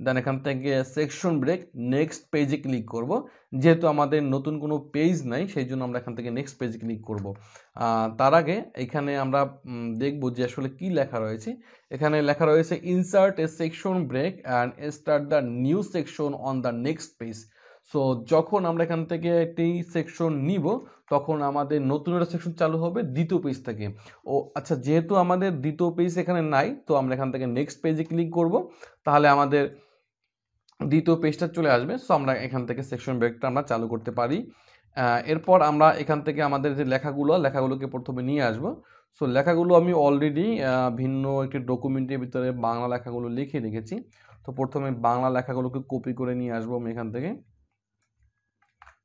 দেন এখান থেকে সেকশন ব্রেক, নেক্সট পেজে ক্লিক করব। যেহেতু আমাদের নতুন কোনো পেজ নাই সেই জন্য আমরা এখান থেকে নেক্সট পেজে ক্লিক করব। তার আগে এখানে আমরা দেখব যে আসলে কি লেখা রয়েছে। এখানে লেখা রয়েছে insert a section break and start the new section on the next page. So যখন আমরা এখান থেকে একটি সেকশন নিব তখন আমাদের নতুন একটা সেকশন চালু হবে দ্বিতীয় পেজ থেকে। ও আচ্ছা, যেহেতু আমাদের দ্বিতীয় পেজ এখানে নাই তো আমরা এখান থেকে নেক্সট পেজে ক্লিক করব, তাহলে আমাদের দ্বিতীয় পেজটা চলে আসবে। সো আমরা এখান থেকে সেকশন ব্রেকটা আমরা চালু করতে পারি। এরপর আমরা এখান থেকে আমাদের যে লেখাগুলোকে প্রথমে নিয়ে আসব। সো লেখাগুলো আমি অলরেডি ভিন্ন একটি ডকুমেন্টের ভিতরে বাংলা লেখাগুলো লিখে রেখেছি। তো প্রথমে বাংলা লেখাগুলোকে কপি করে নিয়ে আসবো আমি এখান থেকে।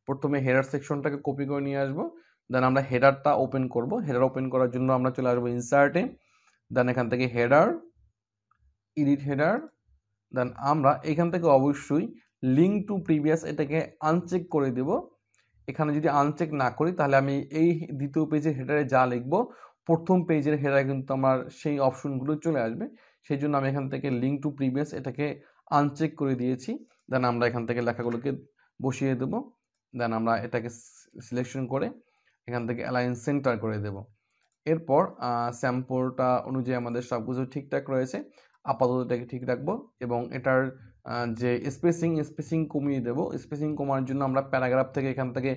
প্রথমে হেডার সেকশনটাকে কপি করে নিয়ে আসবো। দেন আমরা হেডারটা ওপেন করব। হেডার ওপেন করার জন্য আমরা চলে আসবো ইনসার্টে। দেন এখান থেকে হেডার, এডিট হেডার। দেন আমরা এখান থেকে অবশ্যই লিঙ্ক টু প্রিভিয়াস এটাকে আনচেক করে দেব। এখানে যদি আনচেক না করি তাহলে আমি এই দ্বিতীয় পেজের হেডারে যা লিখবো প্রথম পেজের হেডারে কিন্তু আমার সেই অপশনগুলো চলে আসবে। সেই জন্য আমি এখান থেকে লিঙ্ক টু প্রিভিয়াস এটাকে আনচেক করে দিয়েছি। দেন আমরা এখান থেকে লেখাগুলোকে বসিয়ে দেবো। দেন আমরা এটাকে সিলেকশন করে এখান থেকে অ্যালাইন সেন্টার করে দেব। এরপর স্যাম্পলটা অনুযায়ী আমাদের সব কিছু ঠিকঠাক রয়েছে, আপাতত এটাকে ঠিক রাখবো। এবং এটার যে স্পেসিং কমিয়ে দেব। স্পেসিং কমানোর জন্য আমরা প্যারাগ্রাফ থেকে এখান থেকে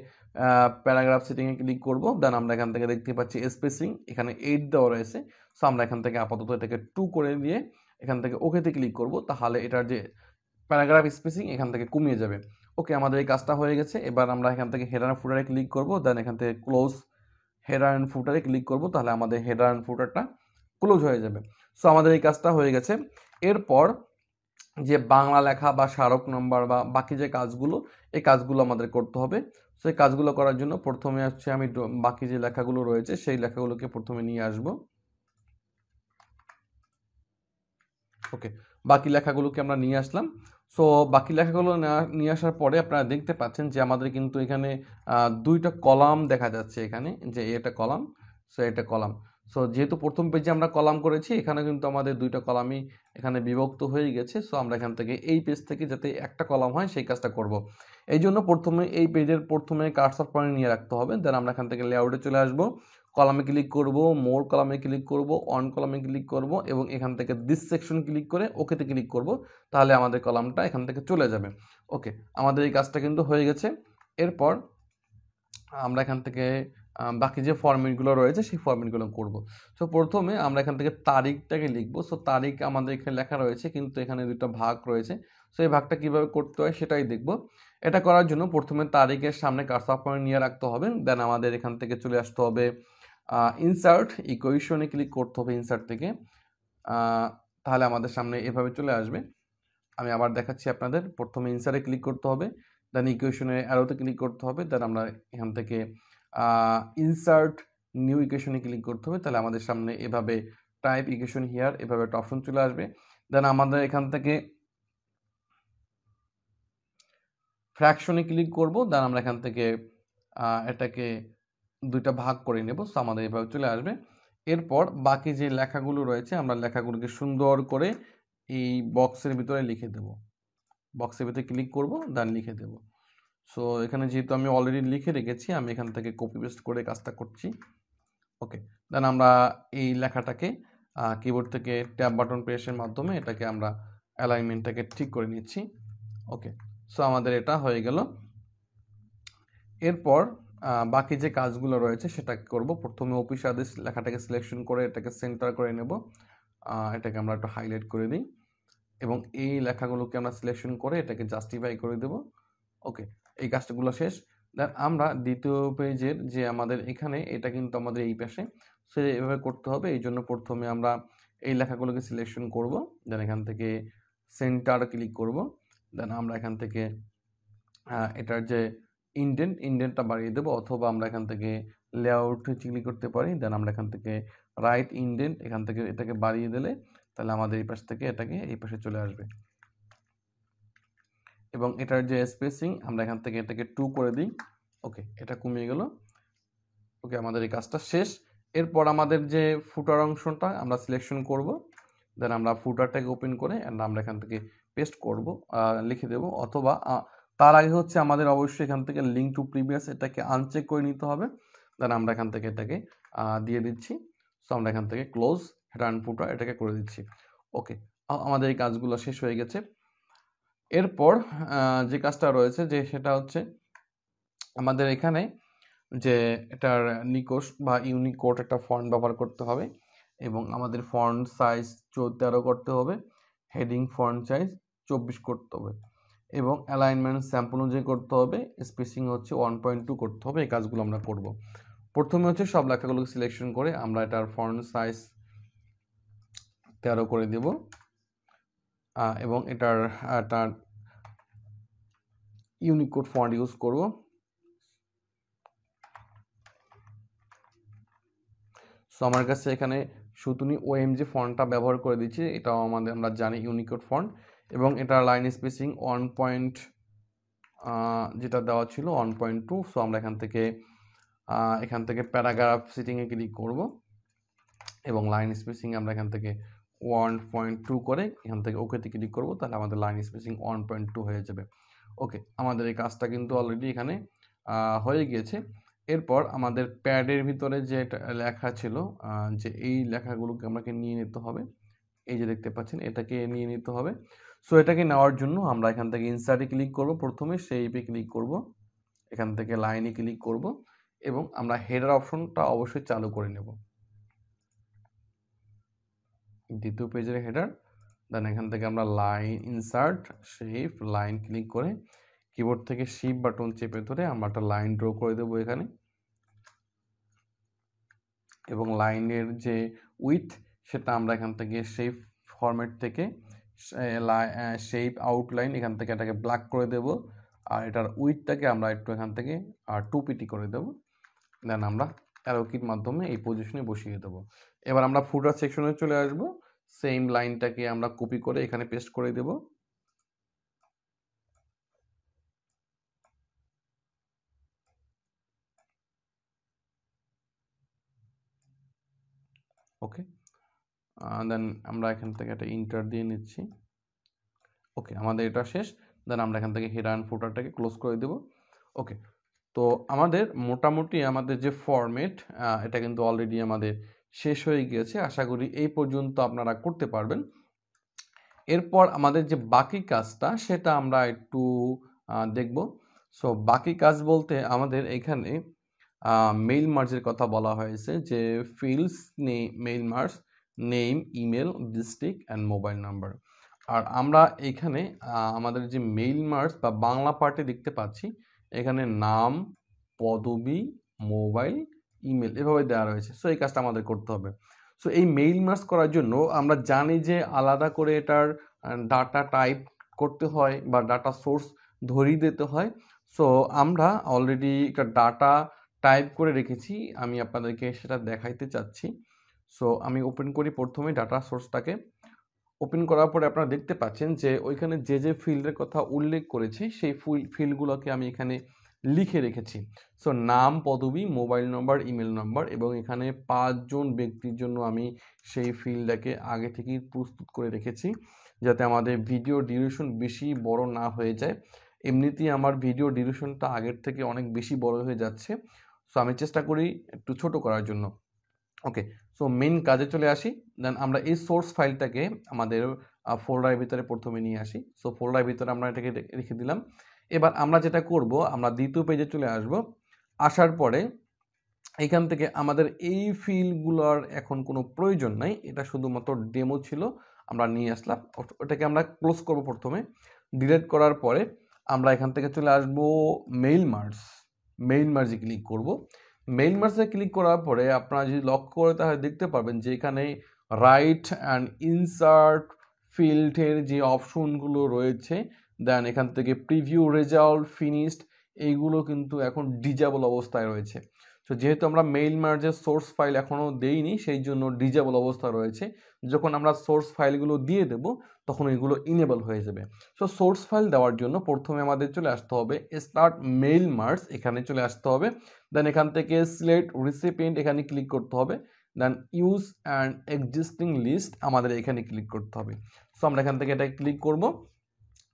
প্যারাগ্রাফ সেটিংয়ে ক্লিক করব। দেন আমরা এখান থেকে দেখতে পাচ্ছি স্পেসিং এখানে 8 দেওয়া রয়েছে। সো আমরা এখান থেকে আপাতত এটাকে 2 করে দিয়ে এখান থেকে ওকেতে ক্লিক করব, তাহলে এটার যে প্যারাগ্রাফ স্পেসিং এখান থেকে কমিয়ে যাবে। ওকে, আমাদের এই কাজটা হয়ে গেছে। এবার আমরা এখান থেকে হেডার অ্যান্ড ফুটারে ক্লিক করব। দেন এখান থেকে ক্লোজ হেডার অ্যান্ড ফুটারে ক্লিক করব, তাহলে আমাদের হেডার অ্যান্ড ফুটারটা ক্লোজ হয়ে যাবে। সো আমাদের এই কাজটা হয়ে গেছে। এরপর যে বাংলা লেখা বা স্মারক নম্বর বা বাকি যে কাজগুলো এই কাজগুলো আমাদের করতে হবে। সো এই কাজগুলো করার জন্য প্রথমে হচ্ছে আমি বাকি যে লেখাগুলো রয়েছে সেই লেখাগুলোকে প্রথমে নিয়ে আসব। ওকে, বাকি লেখাগুলোকে আমরা নিয়ে আসলাম। সো বাকি লেখাগুলো নিয়ে আসার পরে আপনারা দেখতে পাচ্ছেন যে আমাদের কিন্তু এখানে দুইটা কলাম দেখা যাচ্ছে, এখানে যে এটা কলাম, সো এটা কলাম। সো যেহেতু প্রথম পেজে আমরা কলাম করেছি এখানে কিন্তু আমাদের দুইটা কলামই এখানে বিভক্ত হয়ে গেছে। সো আমরা এখান থেকে এই পেজ থেকে যাতে একটা কলাম হয় সেই কাজটা করব। এই জন্য প্রথমে এই পেজের প্রথমে কার্সর পয়েন্ট নিয়ে রাখতে হবে। দেন আমরা এখান থেকে লেআউটে চলে আসবো, কলামে ক্লিক করব, মোর কলামে ক্লিক করব, অন কলামে ক্লিক করব এবং এখান থেকে দিস সেকশন ক্লিক করে ওকেতে ক্লিক করব, তাহলে আমাদের কলামটা এখান থেকে চলে যাবে। ওকে, আমাদের এই কাজটা কিন্তু হয়ে গেছে। এরপর আমরা এখান থেকে বাকি যে ফরম্যাটগুলো রয়েছে সেই ফরম্যাটগুলো করব। সো প্রথমে আমরা এখান থেকে তারিখটাকে লিখবো। সো তারিখ আমাদের এখানে লেখা রয়েছে, কিন্তু এখানে দুটো ভাগ রয়েছে। সো এই ভাগটা কীভাবে করতে হয় সেটাই দেখব। এটা করার জন্য প্রথমে তারিখের সামনে কার্সর পয়েন্ট নিয়ে রাখতে হবে। দেন আমাদের এখান থেকে চলে আসতে হবে ইনসার্ট ইকুয়েশনে ক্লিক করতে হবে। ইনসার্ট থেকে তাহলে আমাদের সামনে এভাবে চলে আসবে। আমি আবার দেখাচ্ছি আপনাদের। প্রথমে ইনসার্টে ক্লিক করতে হবে, দেন ইকুয়েশনের অ্যারোতে ক্লিক করতে হবে, দেন আমরা এখান থেকে ইনসার্ট নিউ ইকুয়েশনে ক্লিক করতে হবে। তাহলে আমাদের সামনে এভাবে টাইপ ইকুয়েশন হিয়ার এভাবে একটা অপশন চলে আসবে। দেন আমাদের এখান থেকে ফ্র্যাকশনে ক্লিক করব, দেন আমরা এখান থেকে এটাকে দুইটা ভাগ করে নেব। সো আমাদের এভাবে চলে আসবে। এরপর বাকি যে লেখাগুলো রয়েছে আমরা লেখাগুলোকে সুন্দর করে এই বক্সের ভিতরে লিখে দেব। বক্সের ভিতরে ক্লিক করব, দেন লিখে দেব। সো এখানে যেহেতু আমি অলরেডি লিখে রেখেছি, আমি এখান থেকে কপি পেস্ট করে কাজটা করছি। ওকে, দেন আমরা এই লেখাটাকে কিবোর্ড থেকে ট্যাব বাটন প্রেসের মাধ্যমে এটাকে আমরা অ্যালাইনমেন্টটাকে ঠিক করে নিচ্ছি। ওকে, সো আমাদের এটা হয়ে গেল। এরপর বাকি যে কাজগুলো রয়েছে সেটা করব। প্রথমে অফিস আদেশ লেখাটাকে সিলেকশন করে এটাকে সেন্টার করে নেব। এটাকে আমরা একটু হাইলাইট করে দিই এবং এই লেখাগুলোকে আমরা সিলেকশন করে এটাকে জাস্টিফাই করে দেব। ওকে, এই কাজগুলো শেষ। দেন আমরা দ্বিতীয় পেজের যে আমাদের এখানে এটা কিন্তু আমাদের এই পাশে, সো এভাবে করতে হবে। এই জন্য প্রথমে আমরা এই লেখাগুলোকে সিলেকশন করব, দেন এখান থেকে সেন্টার ক্লিক করব, দেন আমরা এখান থেকে এটার যে ইন্ডেন্টটা বাড়িয়ে দেবো, অথবা আমরা এখান থেকে লেআউট ক্লিক করতে পারি। দেন আমরা এখান থেকে রাইট ইন্ডেন্ট এখান থেকে এটাকে বাড়িয়ে দিলে তাহলে আমাদের এই পাশ থেকে এটাকে এই পাশে চলে আসবে। এবং এটার যে স্পেসিং আমরা এখান থেকে এটাকে 2 করে দিই। ওকে, এটা কমিয়ে গেল। ওকে, আমাদের এই কাজটা শেষ। এরপর আমাদের যে ফুটার অংশটা আমরা সিলেকশন করব, দেন আমরা ফুটারটাকে ওপেন করে আমরা এখান থেকে পেস্ট করব, লিখে দেব। অথবা তার আগে হচ্ছে আমাদের অবশ্যই এখান থেকে লিঙ্ক টু প্রিভিয়াস এটাকে আনচেক করে নিতে হবে। দেন আমরা এখান থেকে এটাকে দিয়ে দিচ্ছি। সো আমরা এখান থেকে ক্লোজ হেডার অ্যান্ড ফুটার এটাকে করে দিচ্ছি। ওকে, আমাদের এই কাজগুলো শেষ হয়ে গেছে। এরপর যে কাজটা রয়েছে যে সেটা হচ্ছে আমাদের এখানে যে এটার নিকোশ বা ইউনিকোড একটা ফন্ট ব্যবহার করতে হবে এবং আমাদের ফন্ট সাইজ 13 করতে হবে, হেডিং ফন্ট সাইজ 24 করতে হবে এবং অ্যালাইনমেন্ট স্যাম্পল অনুযায়ী করতে হবে, স্পেসিং হচ্ছে 1.2 করতে হবে। এই কাজগুলো আমরা করব। প্রথমে হচ্ছে সব লেখাগুলোকে সিলেকশন করে আমরা এটার ফন্ট সাইজ 13 করে দেব এবং এটার ইউনিকোড ফন্ট ইউজ করব। সো আমার কাছে এখানে সুতুনি ওএমজি ফন্টটা ব্যবহার করে দিচ্ছি। এটাও আমরা জানি ইউনিকোড ফন্ট এবং এটার লাইন স্পেসিং 1. যেটা দেওয়া ছিল 1.2। সো আমরা এখান থেকে প্যারাগ্রাফ সিটিংয়ে ক্লিক করব এবং লাইন স্পেসিং আমরা এখান থেকে 1.2 করে এখান থেকে ওকেতে ক্লিক করব, তাহলে আমাদের লাইন স্পেসিং 1.2 হয়ে যাবে। ওকে, আমাদের এই কাজটা কিন্তু অলরেডি এখানে হয়ে গিয়েছে। এরপর আমাদের প্যাডের ভিতরে যে লেখা ছিল যে এই লেখাগুলোকে আমাকে নিয়ে নিতে হবে। এই যে দেখতে পাচ্ছেন এটাকে নিয়ে নিতে হবে। সো এটাকে নেওয়ার জন্য আমরা এখান থেকে ইনসার্টে ক্লিক করব, প্রথমে শেপে ক্লিক করব, এখান থেকে লাইনে ক্লিক করব এবং আমরা হেডার অপশনটা অবশ্যই চালু করে নেব। দ্বিতীয় পেজের হেডার, দেন এখান থেকে আমরা line insert shape line click করে কিবোর্ড থেকে শিফট বাটন চেপে ধরে আমরা একটা লাইন ড্র করে দেবো এখানে এবং লাইনের যে উইথ সেটা আমরা এখান থেকে শেপ ফরম্যাট থেকে শেপ আউটলাইন এখান থেকে এটাকে ব্ল্যাক করে দেব আর এটার উইথটাকে আমরা একটু এখান থেকে 2pt করে দেব। দেন আমরা অ্যারো কির মাধ্যমে এই পজিশনে বসিয়ে দেব। এবার আমরা ফুটার সেকশনে চলে আসব। সেম লাইনটাকে আমরা কপি করে এখানে পেস্ট করে দেব। ওকে, দেন আমরা এখান থেকে একটা ইন্টার দিয়ে নিচ্ছি। ওকে, আমাদের এটা শেষ। দেন আমরা এখান থেকে হেডার অ্যান্ড ফুটারটাকে ক্লোজ করে দেব। ওকে, তো আমাদের মোটামুটি আমাদের যে ফরম্যাট এটা কিন্তু অলরেডি আমাদের শেষ হয়ে গিয়েছে। আশা করি এই পর্যন্ত আপনারা করতে পারবেন। এরপর আমাদের যে বাকি কাজটা সেটা আমরা একটু দেখব। সো বাকি কাজ বলতে আমাদের এখানে মেইল মার্জের কথা বলা হয়েছে যে fields mail merge name, email, district and mobile number. আর আমরা এখানে আমাদের যে মেইল মার্জ বা বাংলা পার্টে দেখতে পাচ্ছি এখানে নাম, পদবি, মোবাইল, ইমেল এভাবে দেওয়া রয়েছে। সো এই কাজটা আমাদের করতে হবে। সো এই মেইল মার্জ করার জন্য আমরা জানি যে আলাদা করে এটার ডাটা টাইপ করতে হয় বা ডাটা সোর্স ধরিয়ে দিতে হয়। সো আমরা অলরেডি একটা ডাটা টাইপ করে রেখেছি, আমি আপনাদেরকে সেটা দেখাইতে চাচ্ছি। সো আমি ওপেন করি প্রথমে ডাটা সোর্সটাকে। ওপেন করার পরে আপনারা দেখতে পাচ্ছেন যে ওইখানে যে ফিল্ডের কথা উল্লেখ করেছি সেই ফিল্ডগুলোকে আমি এখানে লিখে রেখেছি। সো নাম, পদবি, মোবাইল নম্বর, ইমেল নম্বর এবং এখানে 5 জন ব্যক্তির জন্য আমি সেই ফিল্ডটাকে আগে থেকেই প্রস্তুত করে রেখেছি যাতে আমাদের ভিডিও ডিউরেশন বেশি বড় না হয়ে যায়। এমনিতেই আমার ভিডিও ডিউরেশনটা আগের থেকে অনেক বেশি বড় হয়ে যাচ্ছে। সো আমি চেষ্টা করি একটু ছোট করার জন্য। ওকে, সো মেইন কাজে চলে আসি। দেন আমরা এই সোর্স ফাইলটাকে আমাদের ফোল্ডারের ভিতরে প্রথমে নিয়ে আসি। সো ফোল্ডারের ভিতরে আমরা এটাকে রেখে দিলাম। এবার আমরা যেটা করব, আমরা দ্বিতীয় পেজে চলে আসব। আসার পরে এখান থেকে আমাদের এই ফিল্ডগুলোর এখন কোনো প্রয়োজন নাই, এটা শুধুমাত্র ডেমো ছিল, আমরা নিয়ে আসলাম। ওটাকে আমরা ক্লোজ করব প্রথমে। ডিলিট করার পরে আমরা এখান থেকে চলে আসব মেইল মার্জে ক্লিক করব। মেইল মার্জে ক্লিক করার পরে আপনারা যদি লক্ষ্য করে তাহলে দেখতে পাবেন যে এখানে রাইট অ্যান্ড ইনসার্ট ফিল্ডের যে অপশনগুলো রয়েছে, দেন এখান থেকে প্রিভিউ রেজাল্ট, ফিনিশড, এইগুলো কিন্তু এখন ডিজেবল অবস্থায় রয়েছে। তো যেহেতু আমরা মেইল মার্জের সোর্স ফাইল এখনও দেইনি সেই জন্য ডিজেবল অবস্থা রয়েছে। যখন আমরা সোর্স ফাইলগুলো দিয়ে দেব তখন এগুলো ইনেবল হয়ে যাবে। সো সোর্স ফাইল দেওয়ার জন্য প্রথমে আমাদের চলে আসতে হবে স্টার্ট মেইল মার্জ, এখানে চলে আসতে হবে। দেন এখান থেকে সিলেক্ট রিসিপিয়েন্ট এখানে ক্লিক করতে হবে। Then use and existing list আমাদের এখানে ক্লিক করতে হবে। সো আমরা এখান থেকে এটা ক্লিক করব।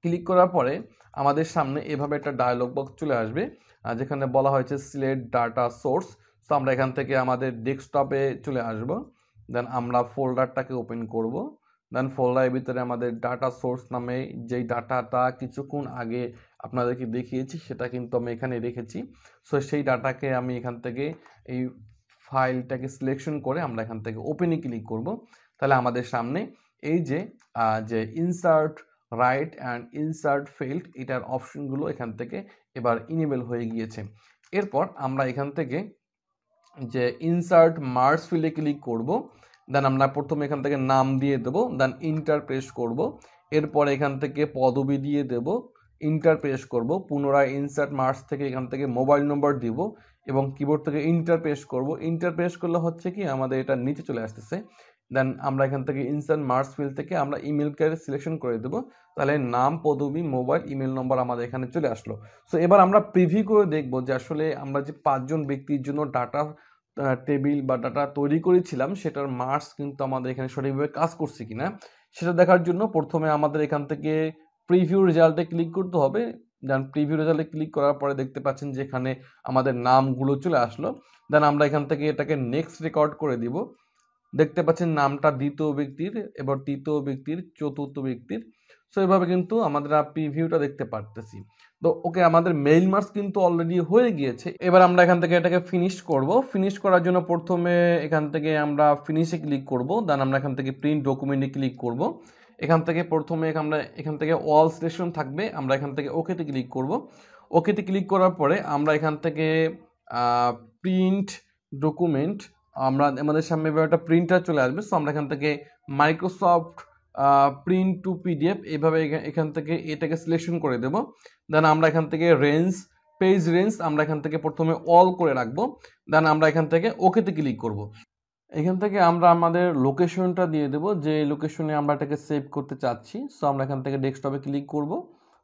ক্লিক করার পরে আমাদের সামনে এভাবে একটা ডায়লগ বক্স চলে আসবে যেখানে বলা হয়েছে সিলেক্ট ডাটা সোর্স। সো আমরা এখান থেকে আমাদের ডেস্কটপে চলে আসব। দেন আমরা ফোল্ডারটাকে ওপেন করব। দেন ফোল্ডারের ভিতরে আমাদের ডাটা সোর্স নামে যেই ডাটাটা কিছুক্ষণ আগে আপনাদেরকে দেখিয়েছি সেটা কিন্তু আমি এখানে রেখেছি। সো সেই ডাটাকে আমি এখান থেকে এই ফাইলটাকে সিলেকশন করে আমরা এখান থেকে ওপেনে ক্লিক করব। তাহলে আমাদের সামনে এই যে insert right and insert field, এটার অপশনগুলো এখান থেকে এবার ইনেবল হয়ে গিয়েছে। এরপর আমরা এখান থেকে যে ইনসার্ট মার্জ ফিল্ডে ক্লিক করব। দেন আমরা প্রথমে এখান থেকে নাম দিয়ে দেবো, দেন ইন্টার প্রেস করব। এরপর এখান থেকে পদবি দিয়ে দেব, ইন্টার প্রেস করব। পুনরায় ইনসার্ট মার্জ থেকে এখান থেকে মোবাইল নম্বর দিব এবং কিবোর্ড থেকে ইন্টার প্রেস করব। ইন্টার প্রেস করলে হচ্ছে কি আমাদের এটা নিচে চলে আসতেছে। দেন আমরা এখান থেকে ইনসার্ট মার্জ ফিল্ড থেকে আমরা ইমেলকে সিলেকশন করে দেবো। তাহলে নাম, পদবি, মোবাইল, ইমেল নম্বর আমাদের এখানে চলে আসলো। সো এবার আমরা প্রিভিউ করে দেখব যে আসলে আমরা যে 5 জন ব্যক্তির জন্য ডাটা টেবিল বা ডাটা তৈরি করেছিলাম সেটার মার্কস কিন্তু আমাদের এখানে সঠিকভাবে কাজ করছে কিনা সেটা দেখার জন্য প্রথমে আমাদের এখান থেকে প্রিভিউ রেজাল্টে ক্লিক করতে হবে। দেন প্রিভিউ রেজাল্টে ক্লিক করার পরে দেখতে পাচ্ছেন যে এখানে আমাদের নামগুলো চলে আসলো। দেন আমরা এখান থেকে এটাকে নেক্সট রেকর্ড করে দিব। দেখতে পাচ্ছেন নামটা দ্বিতীয় ব্যক্তির, এবার তৃতীয় ব্যক্তির, চতুর্থ ব্যক্তির। সো এভাবে কিন্তু আমাদের প্রিভিউটা দেখতে পারতেছি। তো ওকে, আমাদের মেইল মার্জ কিন্তু অলরেডি হয়ে গিয়েছে। এবার আমরা এখান থেকে এটাকে ফিনিশ করব। ফিনিশ করার জন্য প্রথমে এখান থেকে আমরা ফিনিশে ক্লিক করব। দেন আমরা এখান থেকে প্রিন্ট ডকুমেন্টে ক্লিক করব। এখান থেকে প্রথমে আমরা এখান থেকে অল সিলেকশন থাকবে, আমরা এখান থেকে ওকেতে ক্লিক করব। ওকেতে ক্লিক করার পরে আমরা এখান থেকে প্রিন্ট ডকুমেন্ট, আমাদের সামনে এবার একটা প্রিন্টার চলে আসবে। সো আমরা এখান থেকে মাইক্রোসফট প্রিন্ট টু পিডিএফ এইভাবে এখান থেকে এটাকে সিলেকশন করে দেব। দেন আমরা এখান থেকে পেজ রেঞ্জ আমরা এখান থেকে প্রথমে অল করে রাখবো। দেন আমরা এখান থেকে ওকেতে ক্লিক করব। এখান থেকে আমরা আমাদের লোকেশনটা দিয়ে দেবো, যে লোকেশনে আমরা এটাকে সেভ করতে চাচ্ছি। সো আমরা এখান থেকে ডেস্কটপে ক্লিক করব।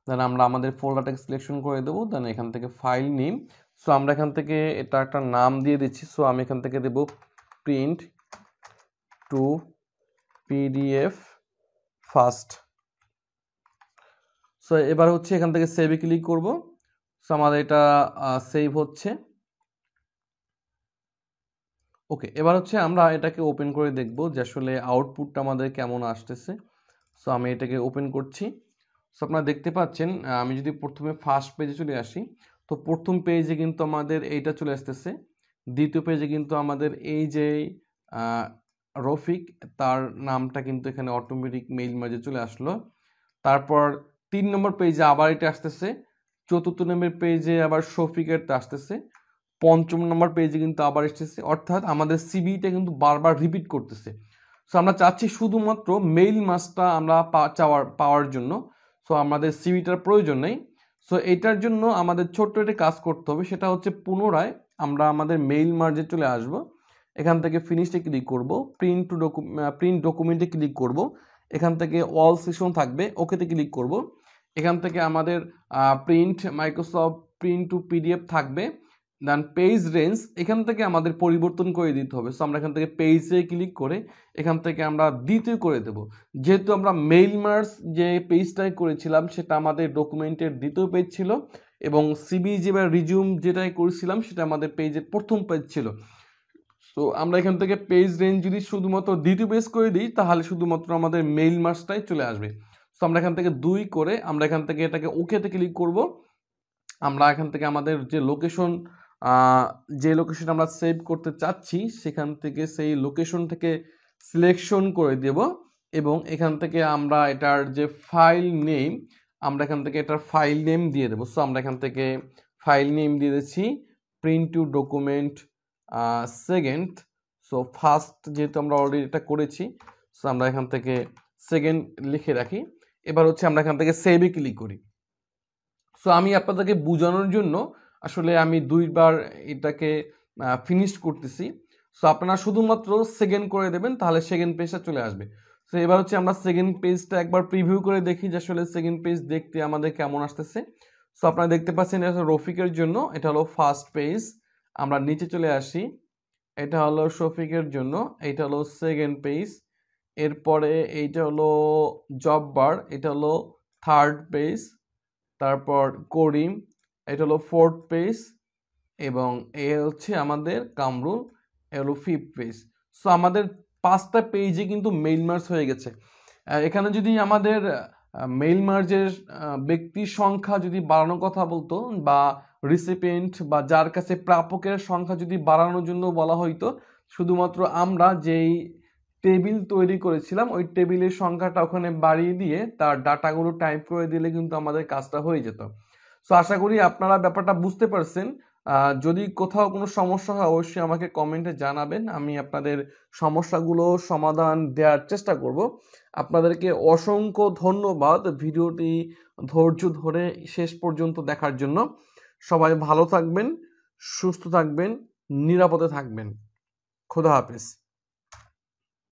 দেন আমরা আমাদের ফোল্ডারটাকে সিলেকশন করে দেবো। দেন এখান থেকে ফাইল নেম, সো আমরা এখান থেকে এটা একটা নাম দিয়ে দিচ্ছি। সো আমি এখান থেকে দেব print to PDF first. So এবার হচ্ছে এখান থেকে সেভে ক্লিক করব। সো আমাদের এটা সেভ হচ্ছে। ওকে, এবার হচ্ছে আমরা এটাকে ওপেন করে দেখব যে আসলে আউটপুটটা আমাদের কেমন আসতেছে। সো আমি এটাকে ওপেন করছি। সো আপনারা দেখতে পাচ্ছেন আমি যদি প্রথমে ফার্স্ট পেজে চলে আসি তো প্রথম পেজে কিন্তু আমাদের এইটা চলে আসতেছে দ্বিতীয় পেজে কিন্তু আমাদের এই যে রফিক, তার নামটা কিন্তু এখানে অটোমেটিক মেইল মার্জে চলে আসলো। তারপর 3 নম্বর পেজে আবার এটা আসতেছে, 4র্থ নম্বর পেজে আবার শফিকেরটা আসতেছে, 5ম নম্বর পেজে কিন্তু আবার এসেছে, অর্থাৎ আমাদের সিভিটা কিন্তু বারবার রিপিট করতেছে। সো আমরা চাচ্ছি শুধুমাত্র মেইল মার্জটা আমরা পাওয়ার জন্য। সো আমাদের সিভিটার প্রয়োজন নেই। সো এটার জন্য আমাদের ছোট্ট একটা কাজ করতে হবে, সেটা হচ্ছে পুনরায় আমরা আমাদের মেইল মার্জে চলে আসব। এখান থেকে ফিনিশে ক্লিক করব, প্রিন্ট ডকুমেন্টে ক্লিক করব, এখান থেকে অল সেশন থাকবে, ওকেতে ক্লিক করব। এখান থেকে আমাদের মাইক্রোসফট প্রিন্ট টু পিডিএফ থাকবে, দেন পেজ রেঞ্জ এখান থেকে আমাদের পরিবর্তন করে দিতে হবে। সো আমরা এখান থেকে পেজে ক্লিক করে এখান থেকে আমরা দ্বিতীয় করে দেব, যেহেতু আমরা মেইল মার্জ যে পেজটাই করেছিলাম সেটা আমাদের ডকুমেন্টের দ্বিতীয় পেজ ছিল, এবং সিবি যে বা রিজিউম যেটাই করেছিলাম সেটা আমাদের পেজের প্রথম পেজ ছিল। তো আমরা এখান থেকে পেজ রেঞ্জ যদি শুধুমাত্র দ্বিতীয় পেজ করে দিই তাহলে শুধুমাত্র আমাদের মেইল মার্জটাই চলে আসবে। তো আমরা এখান থেকে 2 করে আমরা এখান থেকে এটাকে ওকেতে ক্লিক করব। আমরা এখান থেকে আমাদের যে লোকেশন আমরা সেভ করতে চাচ্ছি সেখান থেকে সেই লোকেশন থেকে সিলেকশন করে দেব, এবং এখান থেকে আমরা এটার যে ফাইল নেম আমরা এখান থেকে এটার ফাইল নেম দিয়ে দেবো। সো আমরা এখান থেকে ফাইল নেম দিয়ে দিচ্ছি print to document second. So first যেহেতু আমরা অলরেডি এটা করেছি, সো আমরা এখান থেকে সেকেন্ড লিখে রাখি। এবার হচ্ছে আমরা এখান থেকে সেভে ক্লিক করি। সো আমি আপনাদেরকে বোঝানোর জন্য আসলে আমি 2বার এটাকে ফিনিশ করতেছি। সো আপনারা শুধুমাত্র সেকেন্ড করে দেবেন, তাহলে সেকেন্ড পেজটা চলে আসবে। সো এবার হচ্ছে আমরা সেকেন্ড পেজটা একবার প্রিভিউ করে দেখি যে আসলে সেকেন্ড পেজ দেখতে আমাদের কেমন আসতেছে। সো আপনারা দেখতে পাচ্ছেন এটা রফিকের জন্য, এটা হলো ফার্স্ট পেজ। আমরা নিচে চলে আসি, এটা হলো শফিকের জন্য, এটা হলো সেকেন্ড পেজ। এরপরে এইটা হলো জব্বার, এটা হলো থার্ড পেজ। তারপর করিম, এটা হলো 4th পেজ, এবং এ হচ্ছে আমাদের কামরুল, এ হলো 5th পেজ। সো আমাদের 5টা পেজে কিন্তু মেইল মার্জ হয়ে গেছে। এখানে যদি আমাদের মেইল মার্জের ব্যক্তির সংখ্যা যদি বাড়ানোর কথা বলতো, বা রিসিপিয়েন্ট বা যার কাছে প্রাপকের সংখ্যা যদি বাড়ানোর জন্য বলা হইতো, শুধুমাত্র আমরা যেই টেবিল তৈরি করেছিলাম ওই টেবিলের সংখ্যাটা ওখানে বাড়িয়ে দিয়ে তার ডাটাগুলো টাইপ করে দিলে কিন্তু আমাদের কাজটা হয়ে যেত। সো আশা করি আপনারা ব্যাপারটা বুঝতে পারছেন। যদি কোথাও কোনো সমস্যা হয় অবশ্যই আমাকে কমেন্টে জানাবেন, আমি আপনাদের সমস্যাগুলো সমাধান দেওয়ার চেষ্টা করব। আপনাদেরকে অসংখ্য ধন্যবাদ ভিডিওটি ধৈর্য ধরে শেষ পর্যন্ত দেখার জন্য। সবাই ভালো থাকবেন, সুস্থ থাকবেন, নিরাপদে থাকবেন। খোদা হাফেজ।